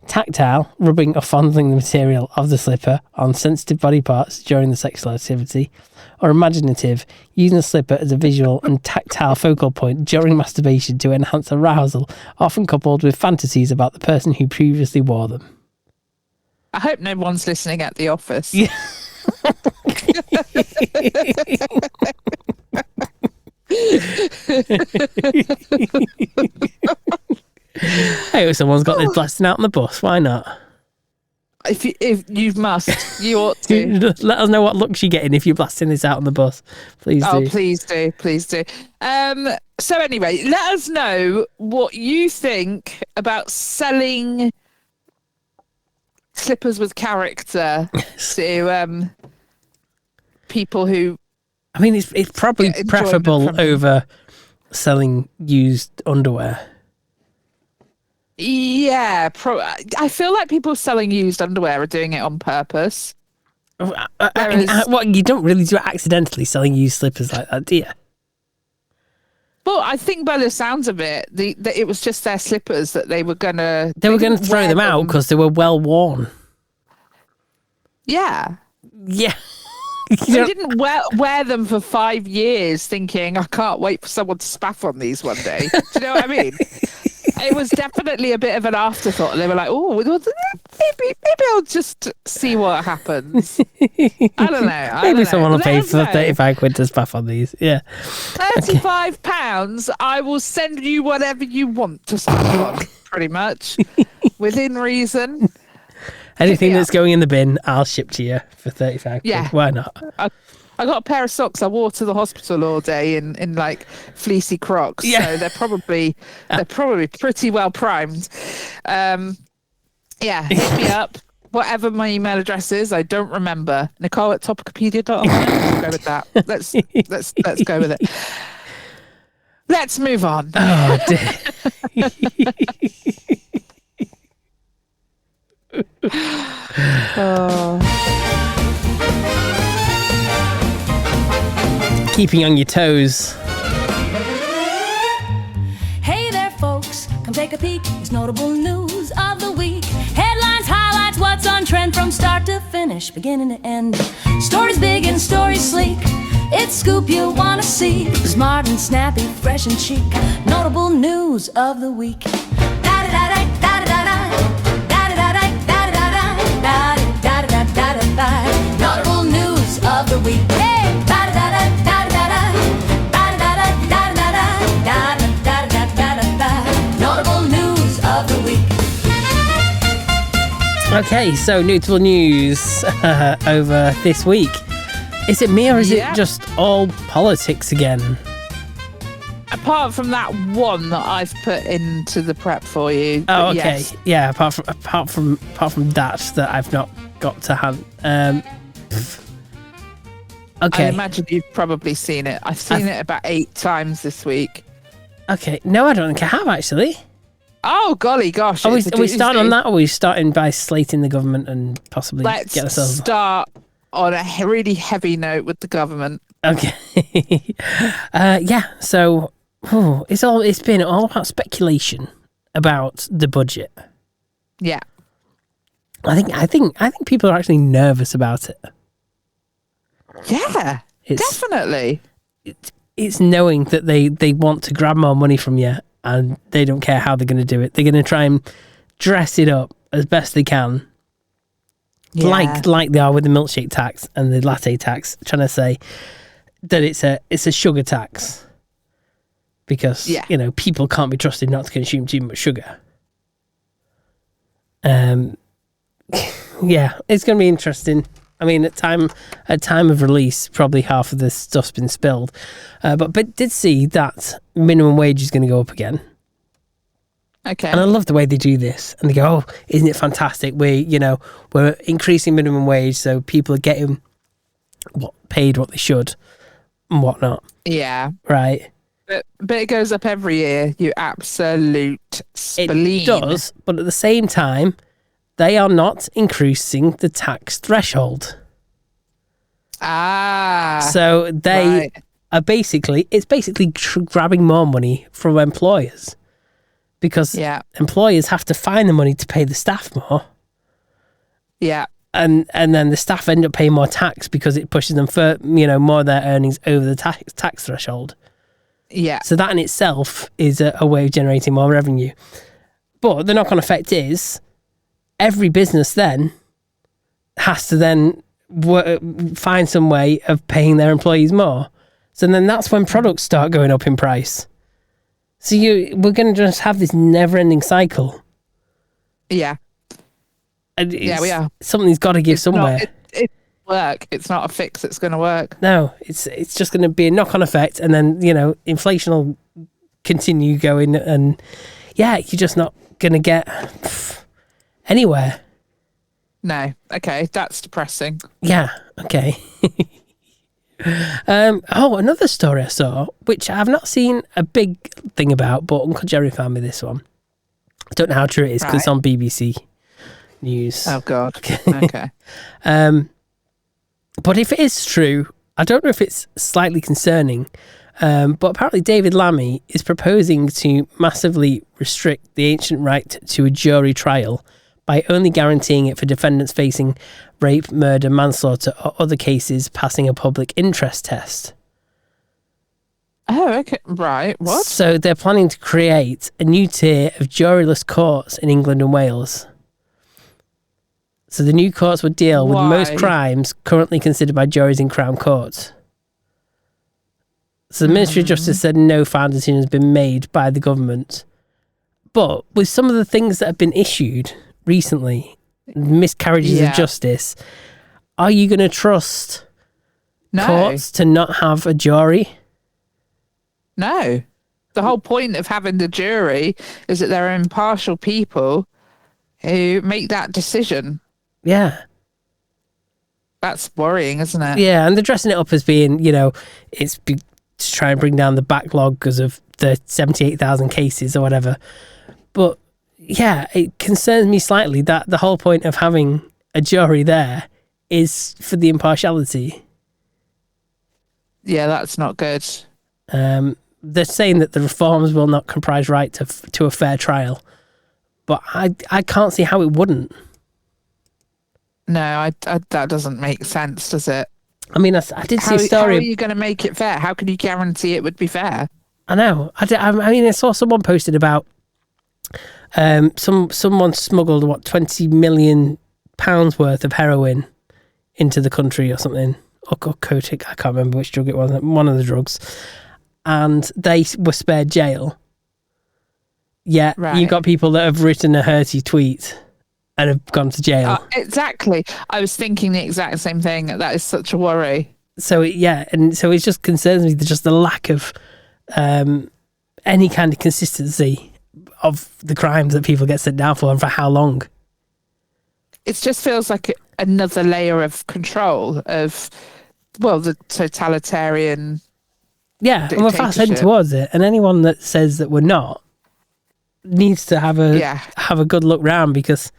tactile, rubbing or fondling the material of the slipper on sensitive body parts during the sexual activity, or imaginative, using the slipper as a visual and tactile focal point during masturbation to enhance arousal, often coupled with fantasies about the person who previously wore them. I hope no one's listening at the office. Yeah. Hey, someone's got this blasting out on the bus. Why not? If you must, you ought to. Let us know what looks you're getting if you're blasting this out on the bus. Please do. Oh, please do, please do. So anyway, let us know what you think about selling slippers with character to people who. I mean, it's probably enjoyment preferable from them. over selling used underwear. Yeah, I feel like people selling used underwear are doing it on purpose. What, you don't really do it accidentally selling used slippers like that, do you? Well, I think by the sounds of it, it was just their slippers that they were gonna. They were going to didn't throw wear them out because they were well worn. Yeah. Yeah. They didn't wear them for 5 years thinking, I can't wait for someone to spaff on these one day. Do you know what I mean? It was definitely a bit of an afterthought. They were like, oh, maybe I'll just see what happens. I don't know. Maybe someone will pay for 35 quid to spaff on these. Yeah. £35, I will send you whatever you want to spaff on, pretty much. Within reason. Anything that's going in the bin, I'll ship to you for 35 quid. Yeah. Why not? I got a pair of socks I wore to the hospital all day in like fleecy Crocs. Yeah. So they're probably pretty well primed. Yeah, hit me up. Whatever my email address is, I don't remember. Nicole at Topicopedia.com. We'll go with that. Let's go with it. Let's move on. Oh, dear. Keeping on your toes. Hey there, folks, come take a peek. It's notable news of the week. Headlines, highlights, what's on trend from start to finish, beginning to end. Stories big and stories sleek. It's scoop you wanna see. Smart and snappy, fresh and chic. Notable news of the week. Notable news of the week. Hey! Notable news of the week. Okay, so notable news over this week. Is it me or is it just all politics again? Apart from that one that I've put into the prep for you. Oh, okay. Yes. Yeah, apart from that I've not got to hand. Okay. I imagine you've probably seen it. I've seen it about 8 times this week. Okay. No, I don't think I have actually. Oh, golly gosh. Are we starting on that, or are we starting by slating the government and possibly Let's get ourselves... start on a really heavy note with the government. Okay. Yeah, so it's been all about speculation about the budget. Yeah. I think people are actually nervous about it. Yeah, definitely. It's knowing that they want to grab more money from you and they don't care how they're going to do it. They're going to try and dress it up as best they can. Yeah. Like they are with the milkshake tax and the latte tax, trying to say that it's a sugar tax because people can't be trusted not to consume too much sugar. Yeah, it's going to be interesting. I mean, at time of release, probably half of this stuff's been spilled, but did see that minimum wage is going to go up again. Okay. And I love the way they do this. And they go, "Oh, isn't it fantastic? We're increasing minimum wage, so people are getting paid what they should and whatnot." Yeah. Right. But it goes up every year. You absolute spleen. It does, but at the same time, they are not increasing the tax threshold. So they are basically grabbing more money from employers because employers have to find the money to pay the staff more. Yeah. And then the staff end up paying more tax because it pushes them for, more of their earnings over the tax threshold. Yeah. So that in itself is a way of generating more revenue. But the knock-on effect is every business then has to then find some way of paying their employees more. So then that's when products start going up in price. So we're going to just have this never-ending cycle. Yeah. Yeah, we are. Something's got to give somewhere. It's work. It's not a fix that's going to work. No, it's just going to be a knock-on effect, and then inflation will continue going, and you're just not going to get anywhere. No. Okay, that's depressing. Yeah. Okay. Another story I saw, which I've not seen a big thing about, but Uncle Jerry found me this one. I don't know how true it is because it's on BBC News. Oh God. Okay. But if it is true, I don't know if it's slightly concerning. But apparently David Lammy is proposing to massively restrict the ancient right to a jury trial by only guaranteeing it for defendants facing rape, murder, manslaughter, or other cases passing a public interest test. Oh, okay. Right. What? So they're planning to create a new tier of juryless courts in England and Wales. So the new courts would deal with most crimes currently considered by juries in Crown Courts. So the Ministry of Justice said no final decision has been made by the government. But with some of the things that have been issued recently, miscarriages of justice, are you going to trust courts to not have a jury? No. The whole point of having the jury is that there are impartial people who make that decision. Yeah. That's worrying, isn't it? Yeah, and they're dressing it up as being, to try and bring down the backlog because of the 78,000 cases or whatever. But yeah, it concerns me slightly that the whole point of having a jury there is for the impartiality. Yeah, that's not good. They're saying that the reforms will not comprise right to a fair trial, but I can't see how it wouldn't. No, that doesn't make sense, does it? I mean, I did see a story. How are you going to make it fair? How can you guarantee it would be fair? I know. I saw someone posted about someone smuggled £20 million worth of heroin into the country or something, or cocaine. I can't remember which drug it was. One of the drugs, and they were spared jail. Yeah, you got people that have written a hurty tweet and have gone to jail. Exactly. I was thinking the exact same thing. That is such a worry. So and so it just concerns me, just the lack of any kind of consistency of the crimes that people get sent down for and for how long. It just feels like another layer of control of, the totalitarian. Yeah, and we're fast heading towards it. And anyone that says that we're not needs to have a good look round, because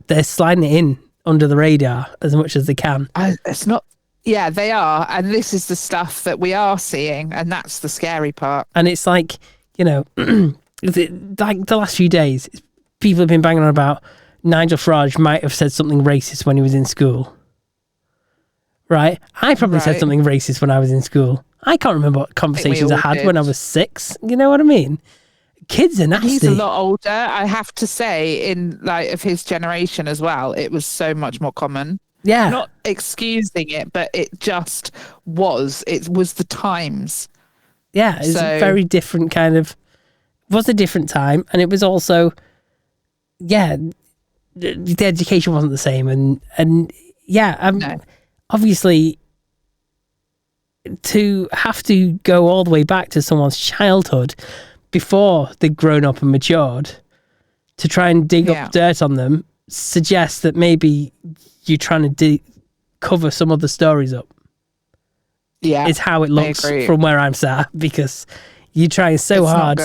they're sliding it in under the radar as much as they can. It's not. Yeah, they are, and this is the stuff that we are seeing, and that's the scary part. And it's like, like the last few days, people have been banging on about Nigel Farage might have said something racist when he was in school. Right? I probably said something racist when I was in school. I can't remember what conversations I had when I was 6. You know what I mean? Kids are nasty. He's a lot older. I have to say, in of his generation as well, it was so much more common. Yeah. Not excusing it, but it just was. It was the times. Yeah, it's a very different kind of... It was a different time, and it was also... Yeah, the education wasn't the same, and no. Obviously, to have to go all the way back to someone's childhood before they'd grown up and matured to try and dig up dirt on them suggests that maybe you're trying to cover some other stories up. Yeah, it's how it looks from where I'm sat, because you're trying so hard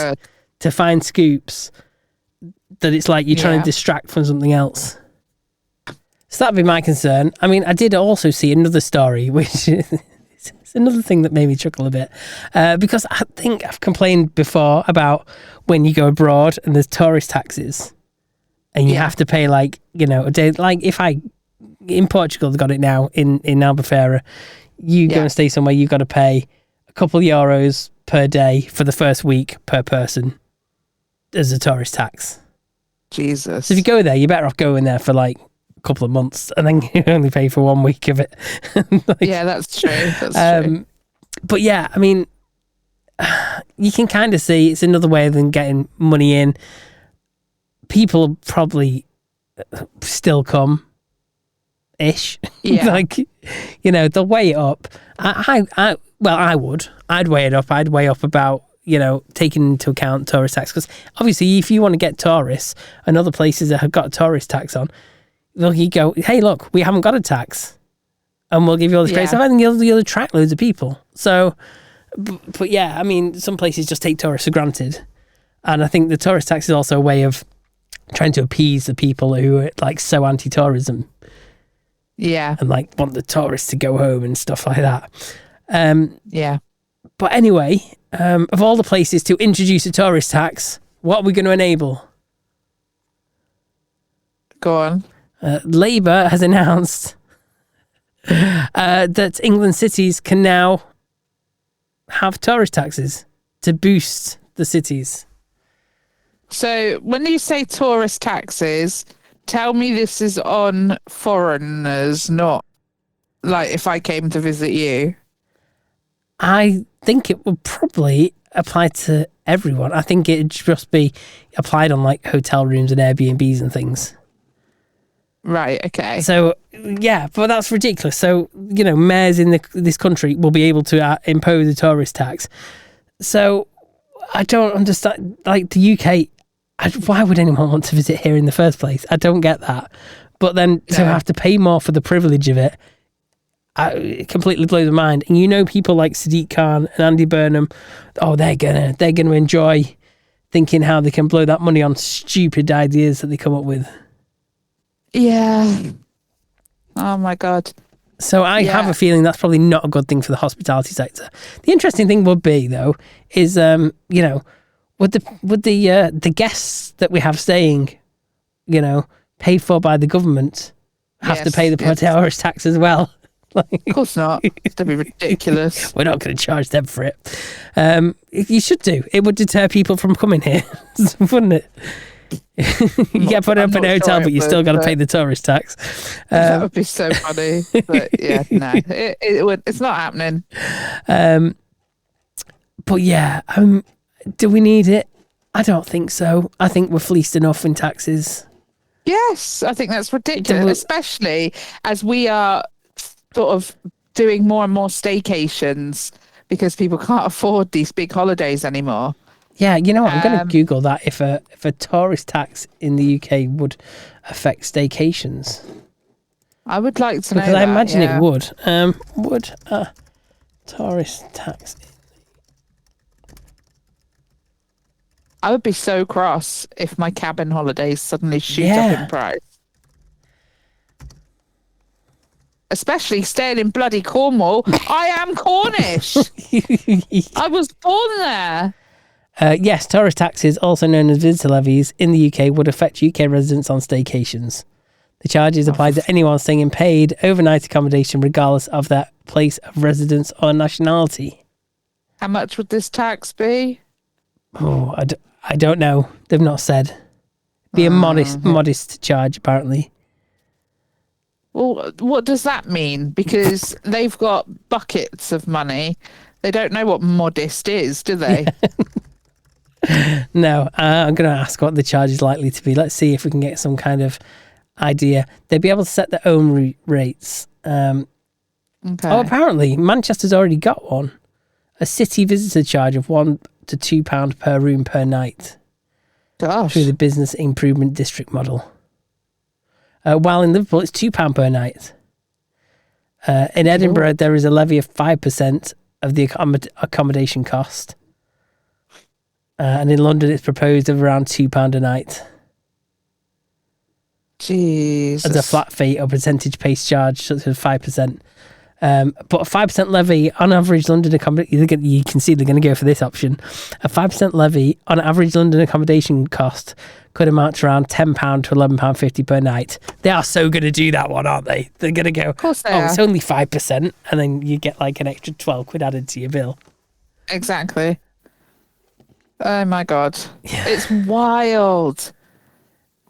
to find scoops that it's like you're trying to distract from something else. So that'd be my concern. I mean, I did also see another story, which is another thing that made me chuckle a bit, because I think I've complained before about when you go abroad and there's tourist taxes and you have to pay a day. Like if I, in Portugal, they've got it now in Albufeira, you go and stay somewhere, you've got to pay a couple of euros per day for the first week per person as a tourist tax. Jesus. So if you go there, you're better off going there for a couple of months, and then you only pay for 1 week of it. That's true. That's true. But yeah, I mean, you can kind of see it's another way than getting money in. People probably still come ish. Yeah. Like, you know, they'll weigh it up. I would. I'd weigh it up. I'd weigh up about, you know, taking into account tourist tax, because obviously if you want to get tourists and other places that have got a tourist tax on, look, you go, hey, look, we haven't got a tax and we'll give you all this great stuff, and you'll attract loads of people. So, but yeah, I mean, some places just take tourists for granted, and I think the tourist tax is also a way of trying to appease the people who are like so anti-tourism, and like want the tourists to go home and stuff like that. But anyway, of all the places to introduce a tourist tax, what are we going to enable? Go on. Labour has announced that England cities can now have tourist taxes to boost the cities. So when you say tourist taxes, tell me this is on foreigners, not like if I came to visit you. I think it would probably apply to everyone. I think it'd just be applied on like hotel rooms and Airbnbs and things. Right, okay. So, yeah, but that's ridiculous. So, you know, mayors in this country will be able to impose a tourist tax. So, I don't understand, like the UK, why would anyone want to visit here in the first place? I don't get that. But then to have to pay more for the privilege of it, it completely blows my mind. And you know, people like Sadiq Khan and Andy Burnham, they're gonna enjoy thinking how they can blow that money on stupid ideas that they come up with. Yeah. Oh my God. So I have a feeling that's probably not a good thing for the hospitality sector. The interesting thing would be, though, is you know, would the guests that we have staying, you know, paid for by the government, have to pay the tourist tax as well? Of course not. That'd be ridiculous. We're not going to charge them for it. You should do. It would deter people from coming here, wouldn't it? You get put up in a hotel, but you still got to pay the tourist tax. That would be so funny. But yeah, no, it's not happening. But yeah, do we need it? I don't think so. I think we're fleeced enough in taxes. Yes, I think that's ridiculous, especially as we are sort of doing more and more staycations because people can't afford these big holidays anymore. Yeah, you know what? I'm going to Google that if a tourist tax in the UK would affect staycations. I would like to know because I imagine it would. Would a tourist tax? I would be so cross if my cabin holidays suddenly shoot up in price. Especially staying in bloody Cornwall. I am Cornish. I was born there. Yes, tourist taxes, also known as visitor levies, in the UK would affect UK residents on staycations. The charges apply to anyone staying in paid overnight accommodation regardless of their place of residence or nationality. How much would this tax be? Oh, I don't know. They've not said. Be a modest charge, apparently. Well, what does that mean? Because they've got buckets of money. They don't know what modest is, do they? No, I'm going to ask what the charge is likely to be. Let's see if we can get some kind of idea. They'd be able to set their own rates. Okay. Oh, apparently, Manchester's already got one. A city visitor charge of £1 to £2 per room per night. Gosh. Through the business improvement district model. While in Liverpool, it's £2 per night. In Edinburgh, there is a levy of 5% of the accommodation cost. And in London, it's proposed of around £2 a night. Jesus. As a flat fee or percentage based charge, such as 5%. But a 5% levy on average London accommodation, you can see they're going to go for this option. A 5% levy on average London accommodation cost could amount to around £10 to £11.50 per night. They are so going to do that one, aren't they? They're going to go, of course they are. It's only 5%, and then you get like an extra 12 quid added to your bill. Exactly. Oh my God. Yeah. It's wild.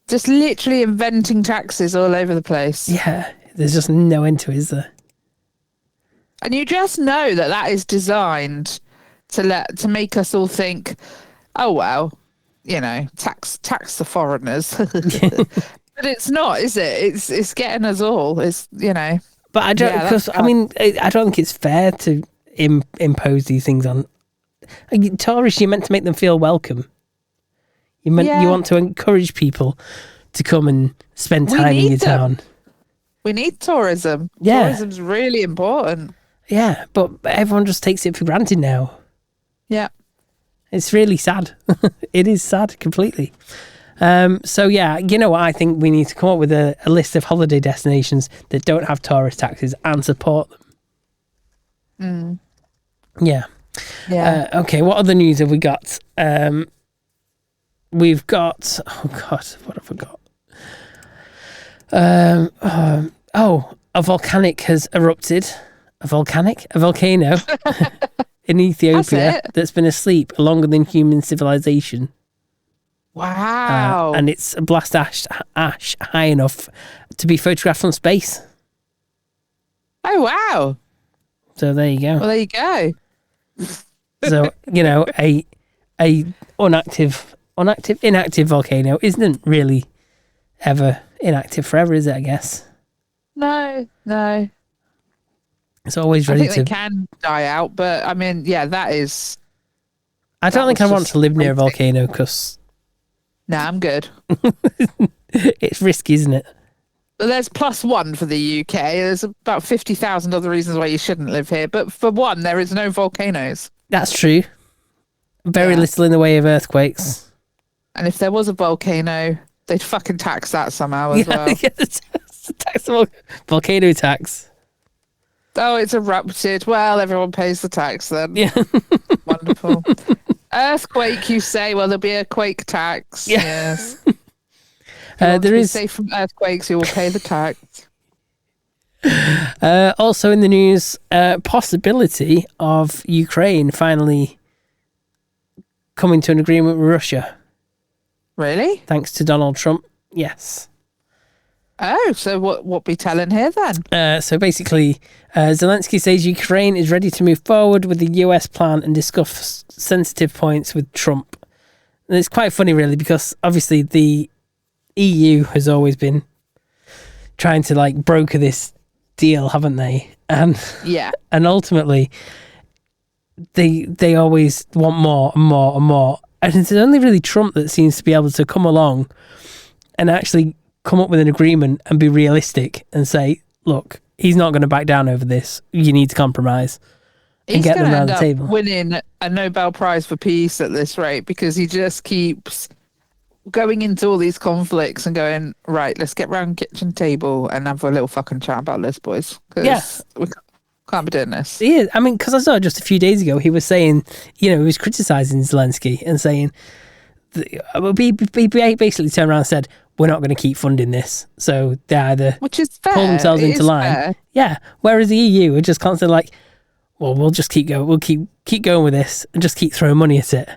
Just literally inventing taxes all over the place. Yeah, there's just no end to it, is there? And you just know that is designed to make us all think, oh well, you know, tax the foreigners. But it's not, is it? It's getting us all. It's, But I don't, Yeah, because that's I mean, I don't think it's fair to impose these things on tourists. You're meant to make them feel welcome. You want to encourage people to come and spend We time in need your them. town. we need tourism. Yeah. Tourism's really important. Yeah, but everyone just takes it for granted now. Yeah. It's really sad. It is sad completely. So yeah, you know what? I think we need to come up with a list of holiday destinations that don't have tourist taxes and support them. Yeah. Yeah. Okay, what other news have we got? We've got... Oh, God, what have I got? A volcanic has erupted. A volcano in Ethiopia that's been asleep longer than human civilization. Wow. And it's a blast ash high enough to be photographed from space. Oh, wow. So there you go. Well, there you go. So, a inactive volcano isn't really ever inactive forever, is it, I guess? No. It's always I ready think to... they can die out, but I mean, yeah, that is... I don't think I was want just to live near a crazy. volcano because Nah, I'm good. it's risky, isn't it? But there's +1 for the UK. There's about 50,000 other reasons why you shouldn't live here. But for one, there is no volcanoes. That's true. Very Yeah. little in the way of earthquakes. And if there was a volcano, they'd fucking tax that somehow as well. Yeah, the taxable volcano tax. Oh, it's erupted. Well, everyone pays the tax then. Yeah. Wonderful. Earthquake, you say? Well, there'll be a quake tax. Yeah. Yes. If you want to there be is safe from earthquakes, you will pay the tax. also in the news possibility of Ukraine finally coming to an agreement with Russia, Really? thanks to Donald Trump. Yes. Oh, so what be telling here then? So basically, Zelensky says Ukraine is ready to move forward with the US plan and discuss sensitive points with Trump. And it's quite funny, really, because obviously the EU has always been trying to broker this deal, haven't they? And Yeah. and ultimately, they always want more and more and more. And it's only really Trump that seems to be able to come along and actually come up with an agreement and be realistic and say, look, he's not going to back down over this. You need to compromise and He's get them going to around end the up table. winning a Nobel Prize for Peace at this rate because he just keeps going into all these conflicts and going, right, let's get round kitchen table and have a little fucking chat about this, boys. 'Cause Yeah. we can't be doing this. He is. I mean, because I saw just a few days ago, he was saying, he was criticising Zelensky and saying, he basically turned around and said, we're not going to keep funding this. So they either Which is fair. pull themselves It into is line. fair. Yeah. Whereas the EU are just constantly well, we'll just keep going. We'll keep going with this and just keep throwing money at it.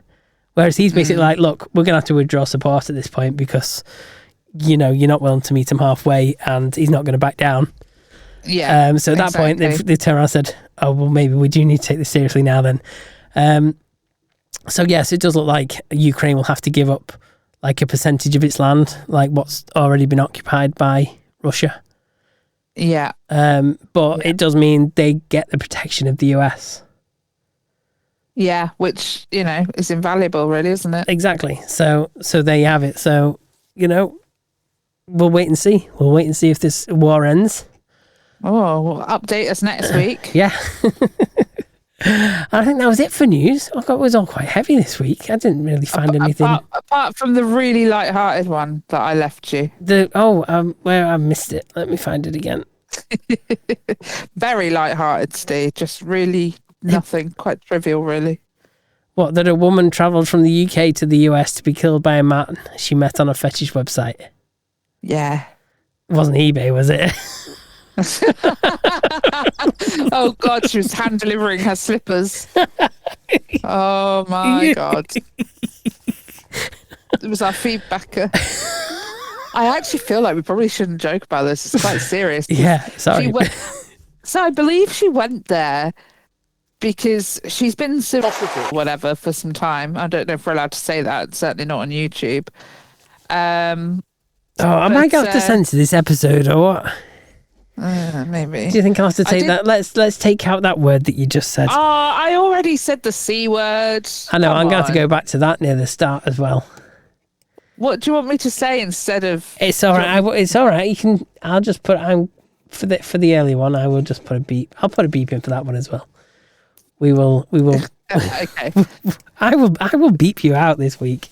Whereas he's basically look, we're going to have to withdraw support at this point because, you're not willing to meet him halfway and he's not going to back down. Yeah. So at that point, exactly. they've turned around and said, oh, well, maybe we do need to take this seriously now then. So yes, it does look like Ukraine will have to give up a percentage of its land, what's already been occupied by Russia. Yeah. But it does mean they get the protection of the US. Yeah. Which, is invaluable, really, isn't it? Exactly. So there you have it. So, we'll wait and see. We'll wait and see if this war ends. Oh, well, update us next week. Yeah. I think that was it for news. I thought it was all quite heavy this week. I didn't really find anything. Apart from the really light-hearted one that I left you. Where I missed it. Let me find it again. Very light-hearted, Steve. Just really nothing. Quite trivial, really. What, that a woman travelled from the UK to the US to be killed by a man she met on a fetish website? Yeah. It wasn't eBay, was it? Oh God, she was hand delivering her slippers. Oh my God. It was our feedbacker. I actually feel like we probably shouldn't joke about this. It's quite serious. Yeah, sorry. So I believe she went there because she's been whatever for some time. I don't know if we're allowed to say that. Certainly not on YouTube. Oh, I might have to censor this episode or what? Maybe. Do you think I'll have to take that? Let's take out that word that you just said. Oh, I already said the C word. I know, I'm going to have to go back to that near the start as well. What do you want me to say instead of... It's all right. It's all right. You can... I'll just put... For the early one, I will just put a beep. I'll put a beep in for that one as well. We will... Okay. I will beep you out this week.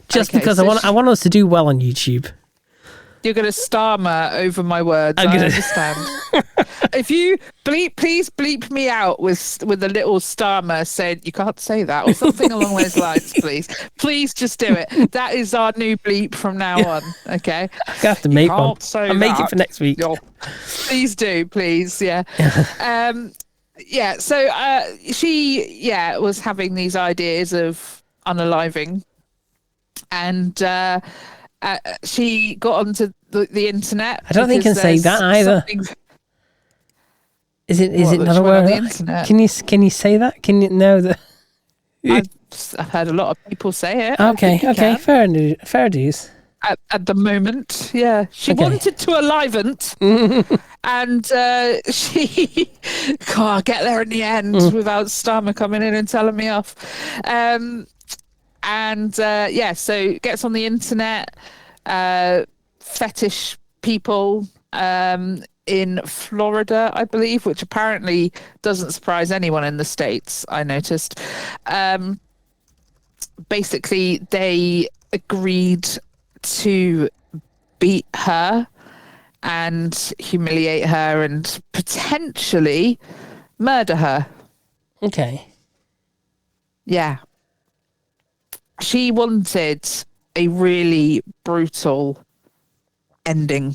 Just because I want us to do well on YouTube. You're going to starmer over my words. I understand. If you please bleep me out with a little starmer saying you can't say that or something along those lines, please. Please just do it. That is our new bleep from now on. Okay. I have to make one. I'll make it for next week. Please do, please. Yeah. Yeah. So she was having these ideas of unaliving, and she got onto the internet. I don't think you can say that either. Is it not a word? Can you say that? Can you know that? I've heard a lot of people say it. Okay, fair dues. At the moment, yeah, she wanted to aliven it, and she can't get there in the end without Starmer coming in and telling me off. So gets on the internet, fetish people in Florida, I believe, which apparently doesn't surprise anyone in the States, I noticed. Basically, they agreed to beat her and humiliate her and potentially murder her. Okay. Yeah. She wanted a really brutal ending.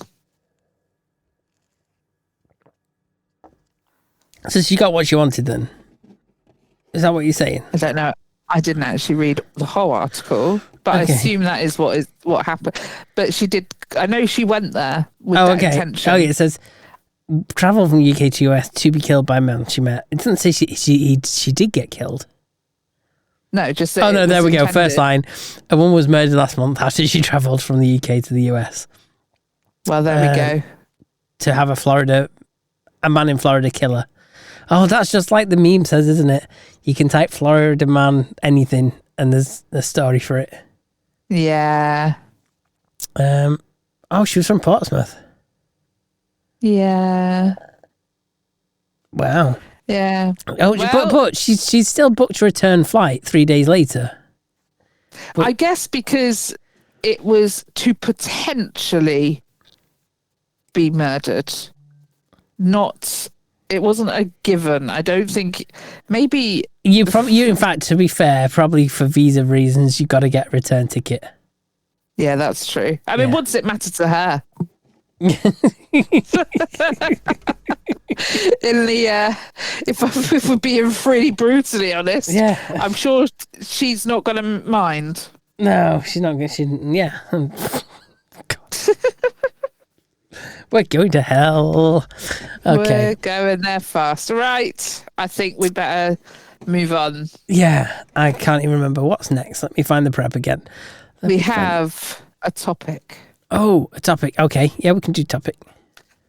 So she got what she wanted then? Is that what you're saying? I don't know. I didn't actually read the whole article, but I assume that is what happened. But she did. I know she went there with that intention. Oh, yeah. It says travel from UK to US to be killed by man she met. It doesn't say she did get killed. No, just oh no, there we go. First line: a woman was murdered last month after she travelled from the UK to the US. Well, there we go. To have a man in Florida killer. Oh, that's just like the meme says, isn't it? You can type Florida man anything, and there's a story for it. Yeah. Oh, she was from Portsmouth. Yeah. Wow. Yeah. Oh, but she's still booked a return flight 3 days later. But, I guess because it was to potentially be murdered, not. It wasn't a given. I don't think. Maybe you. In fact, to be fair, probably for visa reasons, you got to get a return ticket. Yeah, that's true. I mean, what does it matter to her? If we're being really brutally honest, I'm sure she's not going to mind. No, she's not going to. Yeah. God. We're going to hell. Okay. We're going there fast. Right. I think we'd better move on. Yeah. I can't even remember what's next. Let me find the prep again. We have a topic. Oh, a topic. Okay. Yeah, we can do topic.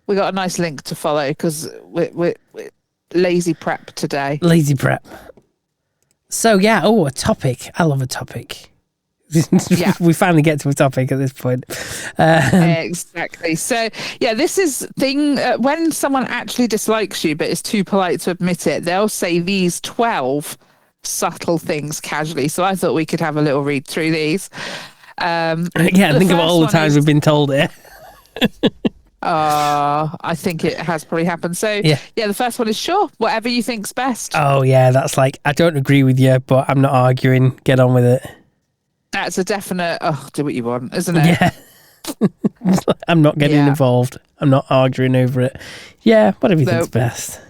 We got a nice link to follow because we're lazy prep today. Lazy prep. So, yeah. Oh, a topic. I love a topic. Yeah. We finally get to a topic at this point. Exactly. So, yeah, this is thing when someone actually dislikes you but is too polite to admit it, they'll say these 12 subtle things casually. So I thought we could have a little read through these. Think of all the times we've been told it. I think it has probably happened. So, yeah, the first one is sure, whatever you think's best. Oh, yeah, that's like, I don't agree with you, but I'm not arguing. Get on with it. That's a definite, do what you want, isn't it? Yeah. I'm not getting involved. I'm not arguing over it. Yeah, whatever you think's best.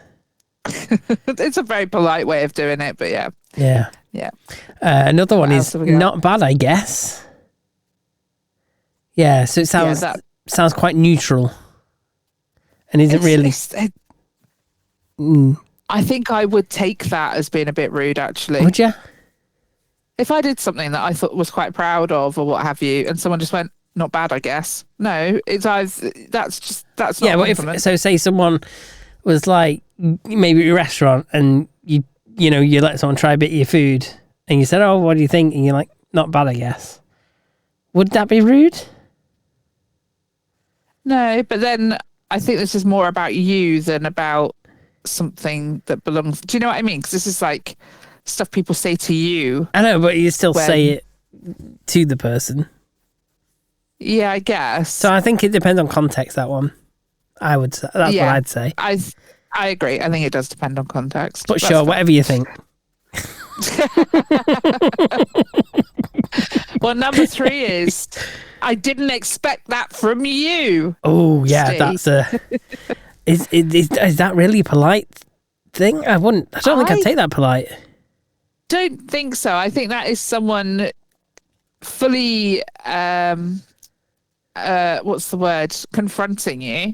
It's a very polite way of doing it, but yeah. Yeah. Yeah. Another one is not bad, I guess. Yeah, so it sounds quite neutral. And isn't really... I think I would take that as being a bit rude, actually. Would you? If I did something that I thought was quite proud of or what have you, and someone just went, not bad, I guess. No, it's either that's not Yeah, a but compliment. so say someone was like maybe at a restaurant and you let someone try a bit of your food and you said, "Oh, what do you think?" and you're like, "Not bad, I guess." Would that be rude? No, but then I think this is more about you than about something that belongs. Do you know what I mean? Because this is like stuff people say to you. I know, but you still When- say it to the person. Yeah, I guess. So I think it depends on context, that one. I would say. That's what I'd say. I agree. I think it does depend on context. But That's sure, fine. whatever you think. Well, number 3 is I didn't expect that from you. Oh, yeah, Steve. that's a... Is that really a polite thing? I don't think I'd take that polite. Don't think so. I think that is someone fully what's the word? Confronting you.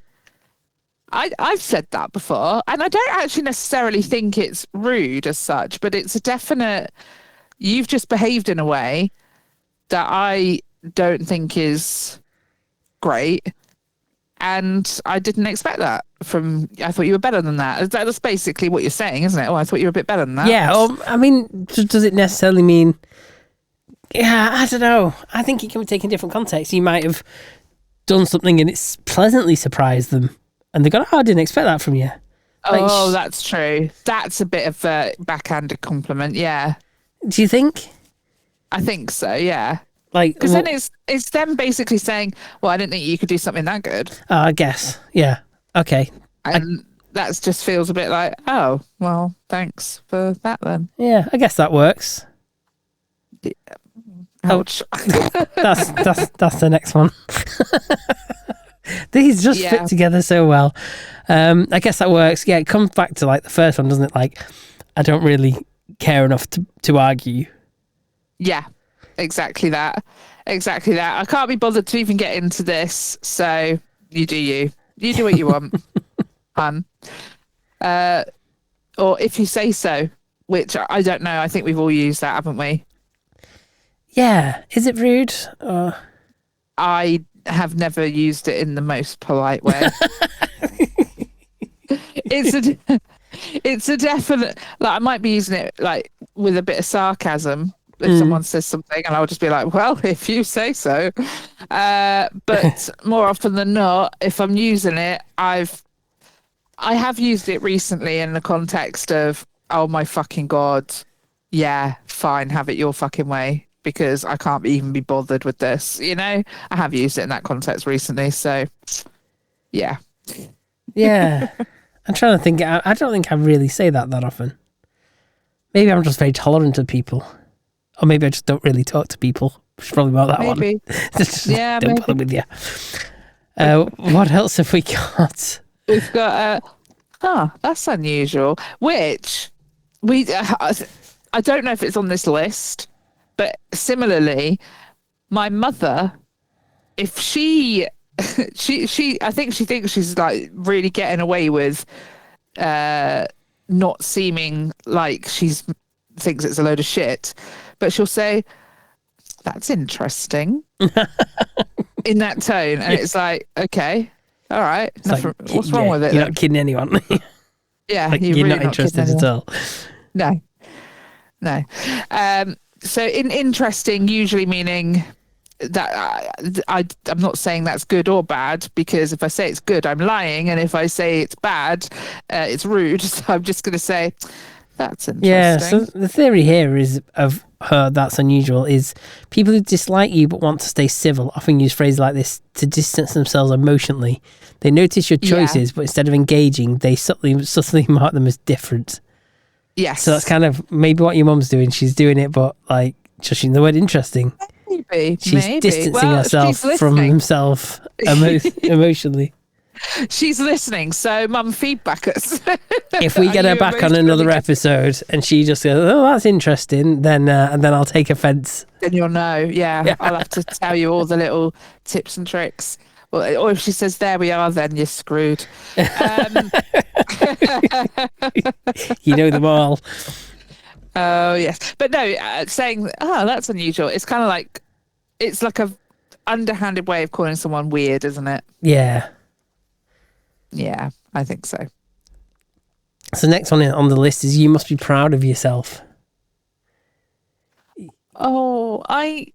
I've said that before, and I don't actually necessarily think it's rude as such, but it's a definite you've just behaved in a way that I don't think is great. And I didn't expect that from. I thought you were better than that. That's basically what you're saying, isn't it? Oh, I thought you were a bit better than that. Yeah, I mean, does it necessarily mean... Yeah, I don't know. I think it can be taken in different contexts. You might have done something and it's pleasantly surprised them. And they're going, "Oh, I didn't expect that from you." Oh, that's true. That's a bit of a backhanded compliment. Yeah, Do you think? I think so. Yeah, Like, because then it's them basically saying, "Well, I didn't think you could do something that good," I guess. Yeah. Okay. and that just feels a bit like, "Oh, well, thanks for that then." Yeah, I guess that works. Ouch. That's the next one. These just fit together so well. I guess that works. Yeah, it comes back to like the first one, doesn't it? Like, I don't really care enough to argue. Yeah, exactly that. Exactly that. I can't be bothered to even get into this, so you do you. You do what you want, hun. Or if you say so, which I don't know. I think we've all used that, haven't we? Yeah. Is it rude? I have never used it in the most polite way. It's a definite, like, I might be using it like with a bit of sarcasm if someone says something, and I'll just be like, "Well, if you say so." But more often than not, if I'm using it, I have used it recently in the context of, "Oh my fucking God, yeah, fine, have it your fucking way, because I can't even be bothered with this." I have used it in that context recently, so yeah. Yeah. I'm trying to think. I don't think I really say that often. Maybe I'm just very tolerant of people. Or maybe I just don't really talk to people. Which is probably about that Maybe. one. Just Yeah, don't bother with you. What else have we got? We've got that's unusual. Which I don't know if it's on this list, but similarly, my mother, if she I think she thinks she's like really getting away with not seeming like she's thinks it's a load of shit, but she'll say, "That's interesting," in that tone, and it's like, okay, all right, what's wrong with it? You're then? not kidding anyone. Yeah, Like, you're you're really not interested kidding at anyone. all. No. So in interesting, usually meaning that I'm not saying that's good or bad, because if I say it's good, I'm lying, and if I say it's bad, it's rude. So I'm just going to say, "That's interesting." Yeah, so the theory here is of her that's unusual is people who dislike you but want to stay civil often use phrases like this to distance themselves emotionally. They notice your choices, but instead of engaging, they subtly mark them as different. Yes. So that's kind of maybe what your mum's doing. She's doing it, but like just using the word interesting. Maybe. She's distancing herself she's from listening. himself emotionally. She's listening, so mum, feedback us. If we get Are her you back on another emotionally- episode and she just goes, "Oh, that's interesting," then and then I'll take offence. Then you'll know. Yeah, I'll have to tell you all the little tips and tricks. Well, or if she says, "There we are," then you're screwed. You know them all. Oh yes, but no, saying, "Oh, that's unusual." It's kind of like it's like underhanded way of calling someone weird, isn't it? Yeah. Yeah, I think so. So next one on the list is you must be proud of yourself. Oh, I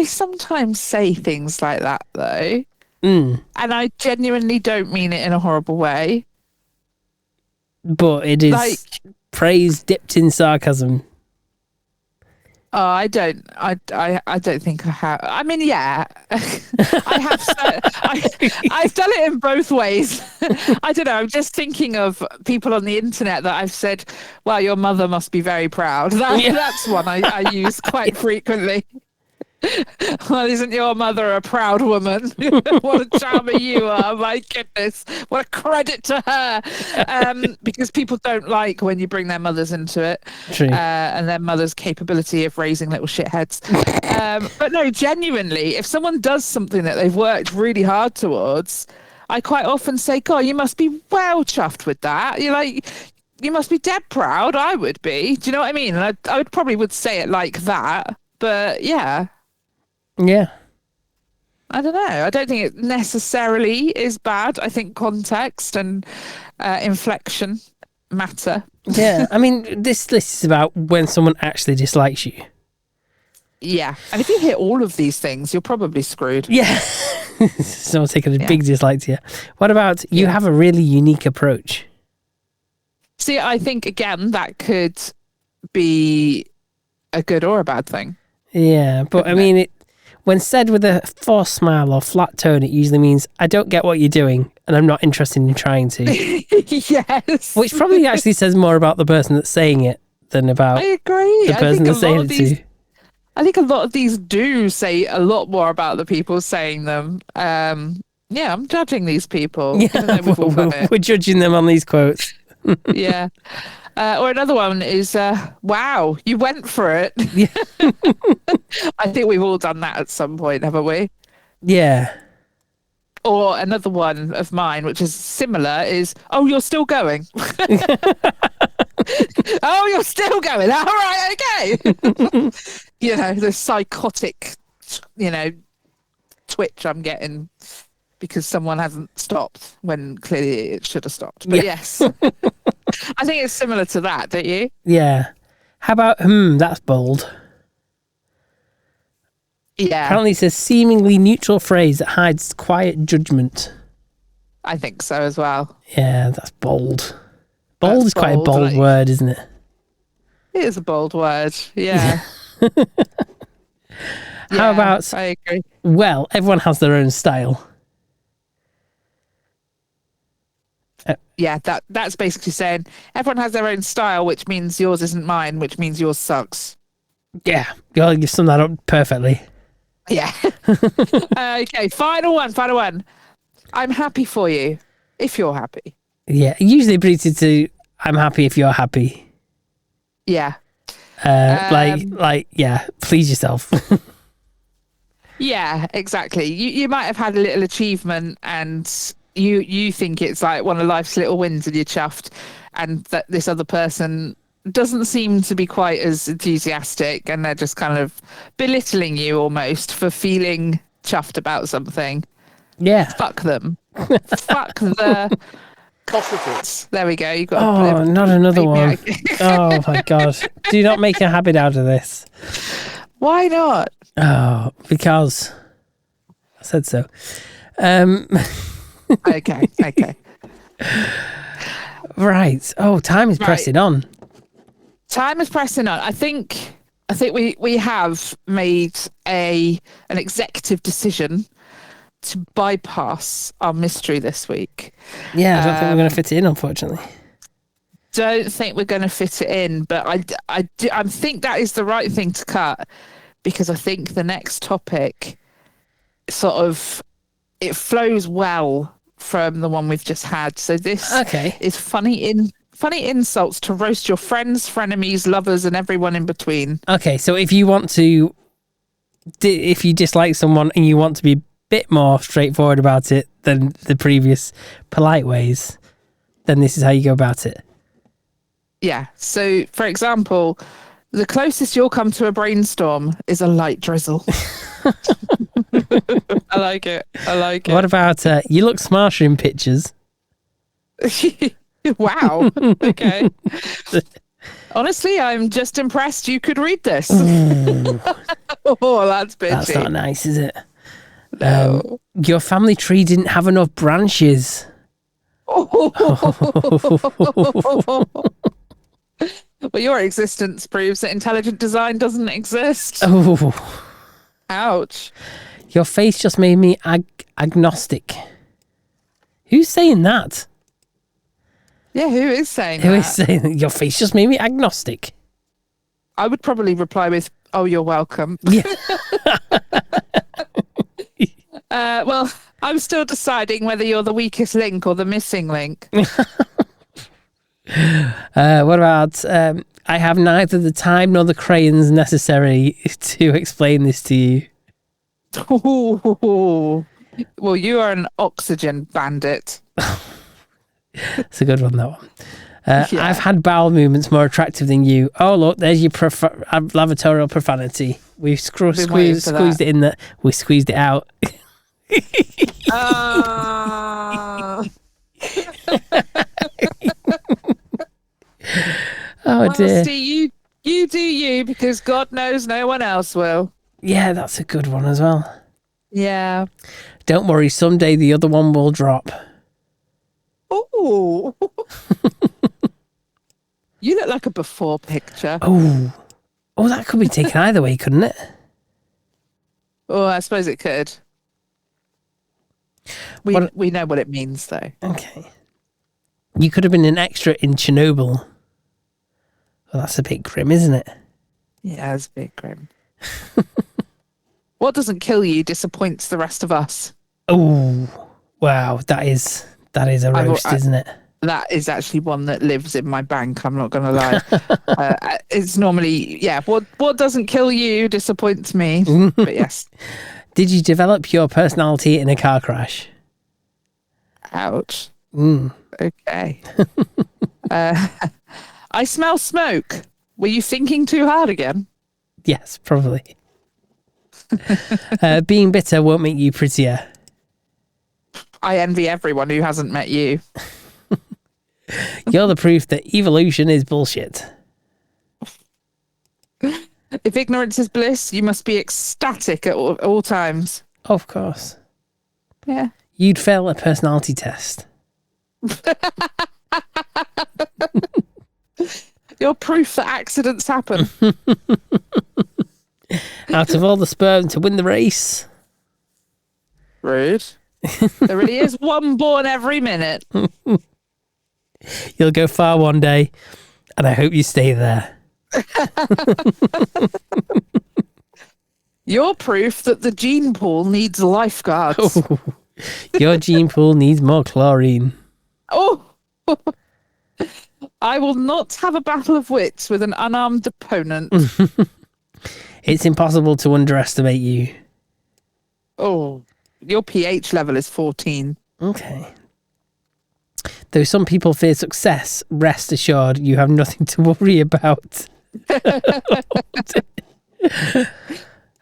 sometimes say things like that though. Mm. And I genuinely don't mean it in a horrible way. But it is Like, praise dipped in sarcasm. oh, I don't think I have. I mean, yeah, I have. I've done it in both ways. I don't know. I'm just thinking of people on the internet that I've said, "Well, your mother must be very proud." That's one I use quite frequently. Well, isn't your mother a proud woman? What a charmer you are. My goodness. What a credit to her. Because people don't like when you bring their mothers into it. True. And their mother's capability of raising little shitheads. But no, genuinely, if someone does something that they've worked really hard towards, I quite often say, God, you must be well chuffed with that. You're like, you must be dead proud. I would be. Do you know what I mean? And I would probably say it like that. But yeah. Yeah. I don't know. I don't think it necessarily is bad. I think context and inflection matter. Yeah. I mean, this list is about when someone actually dislikes you. Yeah. And if you hit all of these things, you're probably screwed. Yeah. Someone's taking a big dislike to you. What about you have a really unique approach? See, I think, again, that could be a good or a bad thing. Yeah. But I mean, when said with a forced smile or flat tone, it usually means, I don't get what you're doing and I'm not interested in trying to. Yes. Which probably actually says more about the person that's saying it than about I agree. the person that's saying it to. I think a lot of these do say a lot more about the people saying them. Yeah, I'm judging these people. Yeah, we're judging them on these quotes. Yeah. Or another one is, wow, you went for it. Yeah. I think we've all done that at some point, haven't we? Yeah. Or another one of mine, which is similar, is, oh, you're still going. Oh, you're still going. All right, okay. You know, the psychotic, twitch I'm getting because someone hasn't stopped when clearly it should have stopped. But yes. I think it's similar to that, don't you? Yeah. How about, that's bold. Yeah. Apparently it's a seemingly neutral phrase that hides quiet judgment. I think so as well. Yeah, that's bold. Bold is quite a bold like, word, isn't it? It is a bold word, yeah. How about, I agree. Well, everyone has their own style. Yeah, that's basically saying everyone has their own style, which means yours isn't mine, which means yours sucks. Yeah, you've summed that up perfectly. Yeah. Okay, final one. I'm happy for you, if you're happy. Yeah, usually abbreviated to I'm happy if you're happy. Yeah. Yeah, please yourself. Yeah, exactly. You might have had a little achievement and you think it's like one of life's little wins and you're chuffed, and that this other person doesn't seem to be quite as enthusiastic and they're just kind of belittling you almost for feeling chuffed about something. Yeah. Fuck them. Fuck the cockroaches. There we go. You got. Oh, not another one. Oh my god! Do not make a habit out of this. Why not? Oh, because I said so. Okay. Right. Oh, time is pressing on. Time is pressing on. I think we have made an executive decision to bypass our mystery this week. Yeah, I don't think we're going to fit it in, unfortunately. Don't think we're going to fit it in, but I think that is the right thing to cut, because I think the next topic sort of, it flows well from the one we've just had. So this is funny insults to roast your friends, frenemies, lovers, and everyone in between. Okay, so if you want to, if you dislike someone and you want to be a bit more straightforward about it than the previous polite ways, then this is how you go about it. Yeah. So, for example, the closest you'll come to a brainstorm is a light drizzle. I like it. What about you look smarter in pictures? Wow. Okay. Honestly, I'm just impressed you could read this. Oh, that's bitchy. That's not nice, is it? No. Your family tree didn't have enough branches. Well, your existence proves that intelligent design doesn't exist. Oh, Ouch. your face just made me agnostic. Who's saying that? Yeah, who is saying Who that? is saying that? Your face just made me agnostic? I would probably reply with, "Oh, you're welcome." Yeah. Well, I'm still deciding whether you're the weakest link or the missing link. What about I have neither the time nor the crayons necessary to explain this to you. Well, you are an oxygen bandit. It's a good one, that one. Yeah. I've had bowel movements more attractive than you. Oh, look, there's your lavatorial profanity. We've squeezed it in there. We squeezed it out. Oh, dear. Honesty, you do you, because God knows no one else will. Yeah, that's a good one as well. Yeah. Don't worry, someday the other one will drop. Oh. You look like a before picture. Oh, that could be taken either way, couldn't it? Oh, I suppose it could. We know what it means, though. Okay. You could have been an extra in Chernobyl. Well, that's a bit grim, isn't it? Yeah, it's a bit grim. What doesn't kill you disappoints the rest of us. Oh, wow. That is a roast, isn't it? That is actually one that lives in my bank. I'm not going to lie. It's normally, yeah, what doesn't kill you disappoints me. But yes. Did you develop your personality in a car crash? Ouch. Okay. I smell smoke. Were you thinking too hard again? Yes, probably. Being bitter won't make you prettier. I envy everyone who hasn't met you. You're the proof that evolution is bullshit. If ignorance is bliss, you must be ecstatic at all times. Of course. Yeah. You'd fail a personality test. You're proof that accidents happen. Out of all the sperm to win the race. Rude. There really is one born every minute. You'll go far one day, and I hope you stay there. You're proof that the gene pool needs lifeguards. Oh, your gene pool needs more chlorine. Oh! I will not have a battle of wits with an unarmed opponent. It's impossible to underestimate you. Oh, your pH level is 14. Okay. Though some people fear success, rest assured you have nothing to worry about.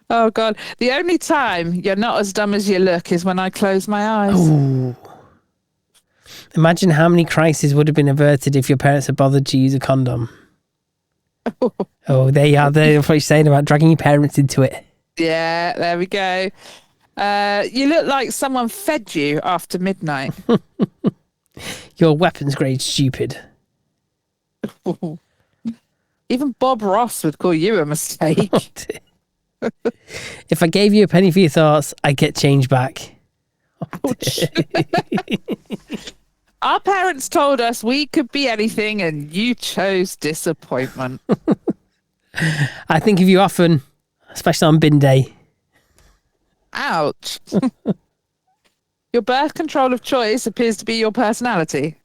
Oh, God. The only time you're not as dumb as you look is when I close my eyes. Ooh. Imagine how many crises would have been averted if your parents had bothered to use a condom. Oh, there you are. They're what you're saying about dragging your parents into it. Yeah, there we go. You look like someone fed you after midnight. You're weapons grade stupid. Even Bob Ross would call you a mistake. If I gave you a penny for your thoughts, I'd get change back. Ouch. Our parents told us we could be anything and you chose disappointment. I think of you often, especially on bin day. Ouch. Your birth control of choice appears to be your personality.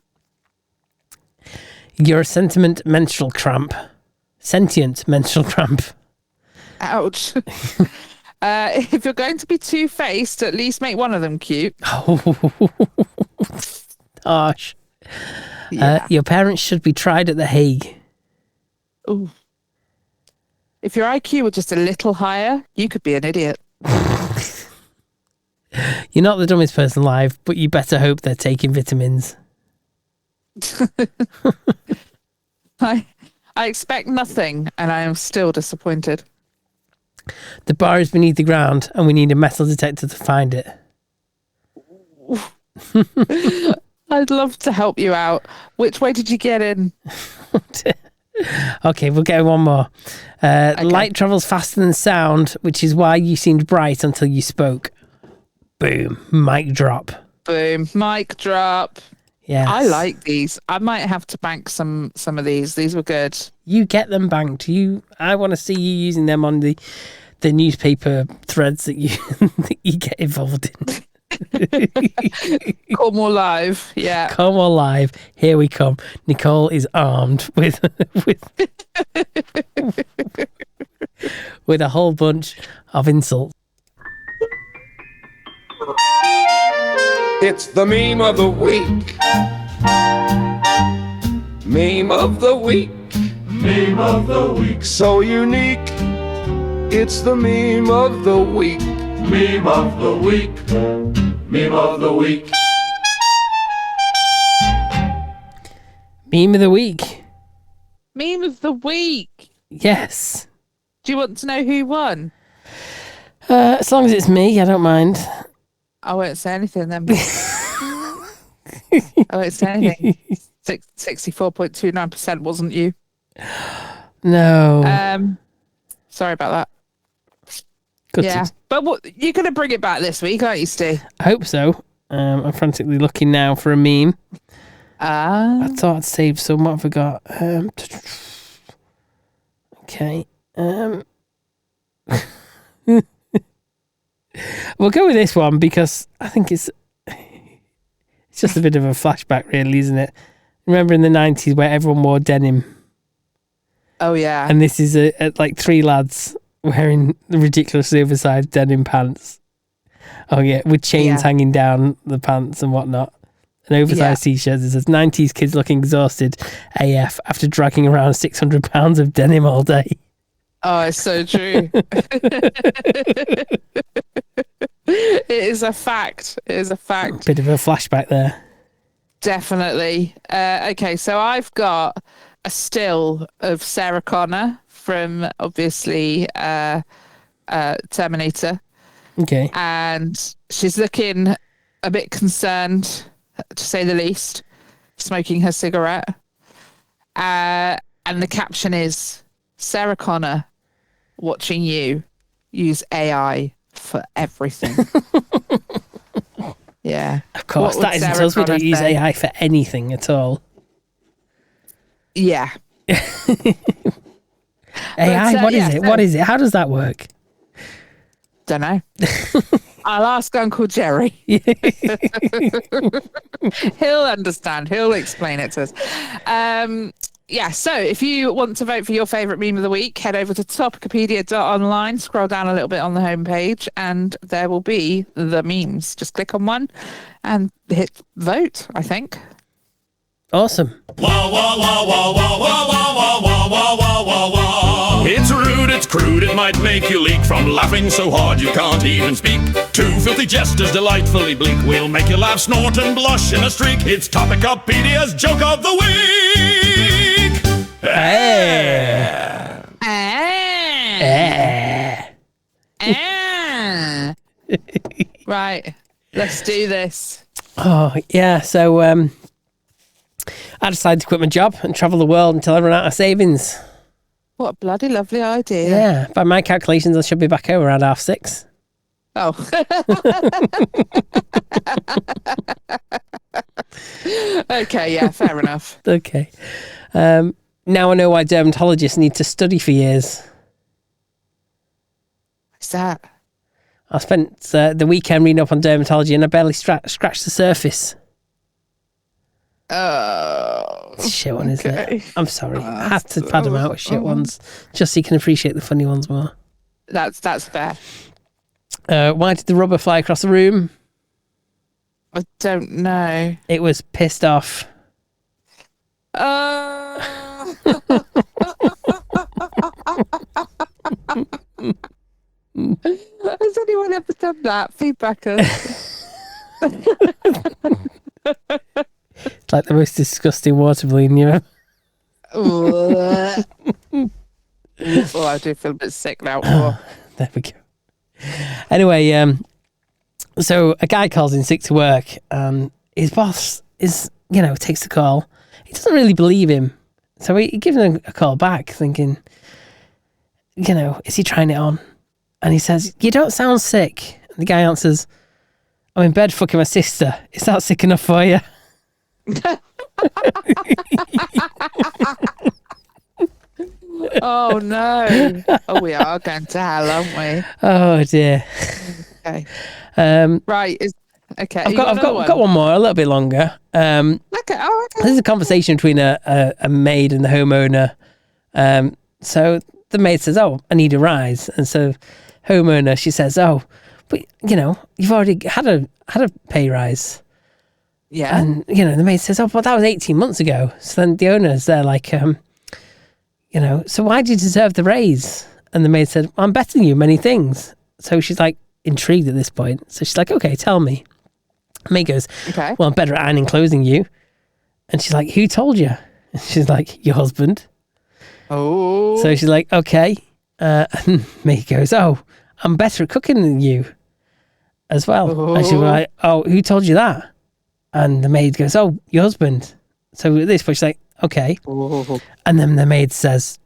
You're a sentient menstrual cramp. Ouch. If you're going to be two-faced, at least make one of them cute. Oh, harsh. Yeah. Your parents should be tried at The Hague. Ooh. If your IQ were just a little higher, you could be an idiot. You're not the dumbest person alive, but you better hope they're taking vitamins. I expect nothing, and I am still disappointed. The bar is beneath the ground, and we need a metal detector to find it. I'd love to help you out. Which way did you get in? Okay, we'll get one more. Light travels faster than sound, which is why you seemed bright until you spoke. Boom. Mic drop. Boom. Mic drop. Yes. I like these. I might have to bank some of these. These were good. You get them banked. I want to see you using them on the newspaper threads that you that you get involved in. Cornwall Live. Yeah. Cornwall Live. Here we come. Nicole is armed with with a whole bunch of insults. It's the meme of the week. Meme of the week. Meme of the week. So unique. It's the meme of the week. Meme of the week. Meme of the week. Meme of the week. Meme of the week. Yes. Do you want to know who won? As long as it's me, I don't mind. I won't say anything then. I won't say anything. 64.29% wasn't you. No. Sorry about that. Good. Yeah. But you're going to bring it back this week, aren't you, Steve? I hope so. I'm frantically looking now for a meme. I thought I'd saved some. What have I got? Okay. We'll go with this one because I think it's just a bit of a flashback, really, isn't it? Remember in the 90s where everyone wore denim? Oh, yeah. And this is like three lads wearing ridiculously oversized denim pants. Oh, yeah, with chains hanging down the pants and whatnot. And oversized t-shirts. It says 90s kids looking exhausted AF after dragging around 600 pounds of denim all day. Oh, it's so true. It is a fact. It is a fact. Bit of a flashback there. Definitely. Okay, so I've got a still of Sarah Connor from, obviously, Terminator. Okay. And she's looking a bit concerned, to say the least, smoking her cigarette. And the caption is, Sarah Connor, watching you use AI for everything. Yeah. Of course, that isn't us. We don't use AI for anything at all. Yeah. AI, what is it? What is it? How does that work? Don't know. I'll ask Uncle Jerry. He'll understand. He'll explain it to us. Yeah, so if you want to vote for your favourite meme of the week, head over to topicopedia.online, scroll down a little bit on the homepage, and there will be the memes. Just click on one and hit vote, I think. Awesome. It's rude, it's crude, it might make you leak from laughing so hard you can't even speak. Two filthy jesters delightfully bleak. We'll make you laugh, snort and blush in a streak. It's Topicopedia's joke of the week. Right, let's do this. Oh, yeah. So I decided to quit my job and travel the world until I run out of savings. What a bloody lovely idea. Yeah. By my calculations, I should be back home around 6:30. Oh. Okay, yeah, fair enough. Okay. Now I know why dermatologists need to study for years. What's that? I spent the weekend reading up on dermatology and I barely scratched the surface. Oh. It's a shit one, isn't it? I'm sorry. I have to pad them out with shit ones just so you can appreciate the funny ones more. That's fair. Why did the rubber fly across the room? I don't know. It was pissed off. Has feedback us. It's like the most disgusting water balloon you ever. Oh, I do feel a bit sick now. There we go. Anyway, so a guy calls in sick to work, and his boss takes the call. He doesn't really believe him, so he gives him a call back, thinking, is he trying it on? And he says, "You don't sound sick." And the guy answers, "I'm in bed fucking my sister. Is that sick enough for you?" Oh no! Oh, we are going to hell, aren't we? Oh dear. Okay. Right. Okay. I've got one more, a little bit longer. Okay. Oh, okay. This is a conversation between a maid and the homeowner. So the maid says, "Oh, I need a rise," and so homeowner, she says, "Oh, but you've already had a pay rise." Yeah. And the maid says, "Oh, but that was 18 months ago." So then the owner's there like, "So why do you deserve the raise?" And the maid said, "I'm better than you many things." So she's like intrigued at this point. So she's like, "Okay, tell me." The maid goes, Okay. "Well, I'm better at ironing clothes than you." And she's like, "Who told you?" And she's like, "Your husband." Oh. So she's like, "Okay." And maid goes, "Oh, I'm better at cooking than you as well." And she's like, "Oh, who told you that?" And the maid goes, "Oh, your husband." So at this point, she's like, "Okay." Oh. And then the maid says,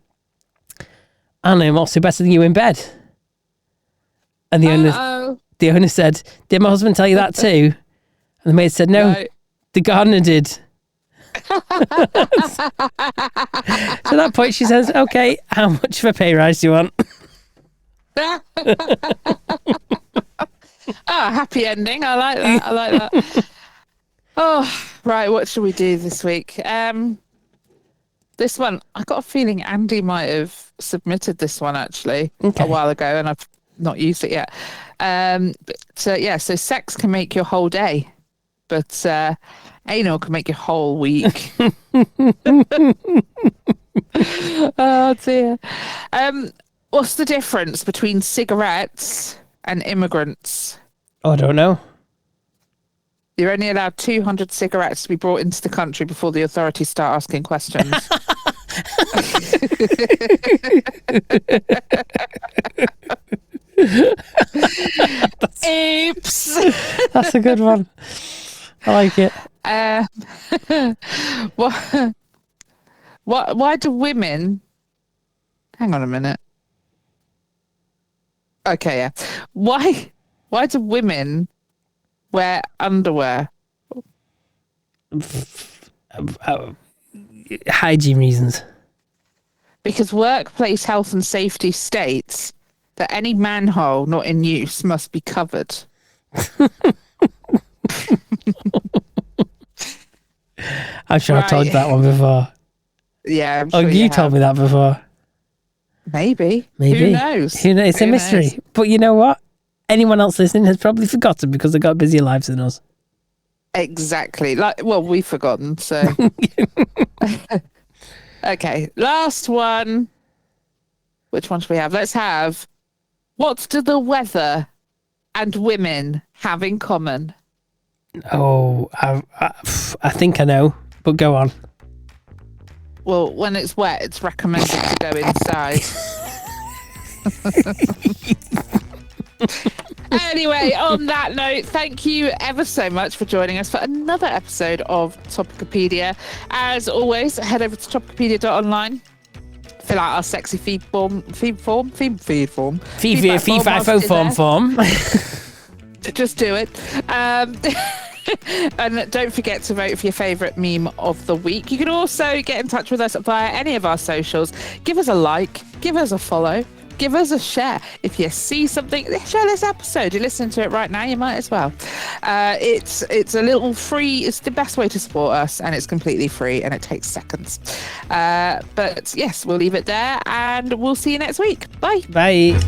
"And I'm also better than you in bed." And the owner said, "Did my husband tell you that too?" And the maid said, "No. The gardener did." So at that point, she says, "Okay, how much of a pay rise do you want?" Happy ending. I like that. Oh, right. What should we do this week? This one, I got a feeling Andy might have submitted this one actually a while ago, and I've not used it yet. So sex can make your whole day, but anal can make your whole week. Oh dear. What's the difference between cigarettes and immigrants? Oh, I don't know. You're only allowed 200 cigarettes to be brought into the country before the authorities start asking questions. Oops. That's a good one. I like it. Why do women... Hang on a minute. Okay, yeah. Why do women wear underwear? Hygiene reasons. Because workplace health and safety states that any manhole not in use must be covered. I'm sure I've told you that one before. Yeah, I'm sure you told me that before. Maybe. Maybe. Who knows? It's a mystery. Knows? But you know what? Anyone else listening has probably forgotten because they've got busier lives than us. Exactly. We've forgotten, so. Okay, last one. Which one should we have? Let's have, what do the weather and women have in common? Oh, I think I know, but go on. Well, when it's wet, it's recommended to go inside. Anyway, on that note, thank you ever so much for joining us for another episode of Topicopedia. As always, head over to topicopedia.online. Fill out our sexy feed form. Just do it. And don't forget to vote for your favourite meme of the week. You can also get in touch with us via any of our socials. Give us a like, give us a follow, give us a share. If you see something, share this episode. You're listening to it right now, you might as well. It's a little free. It's the best way to support us, and it's completely free, and it takes seconds. But yes, we'll leave it there, and we'll see you next week. Bye. Bye.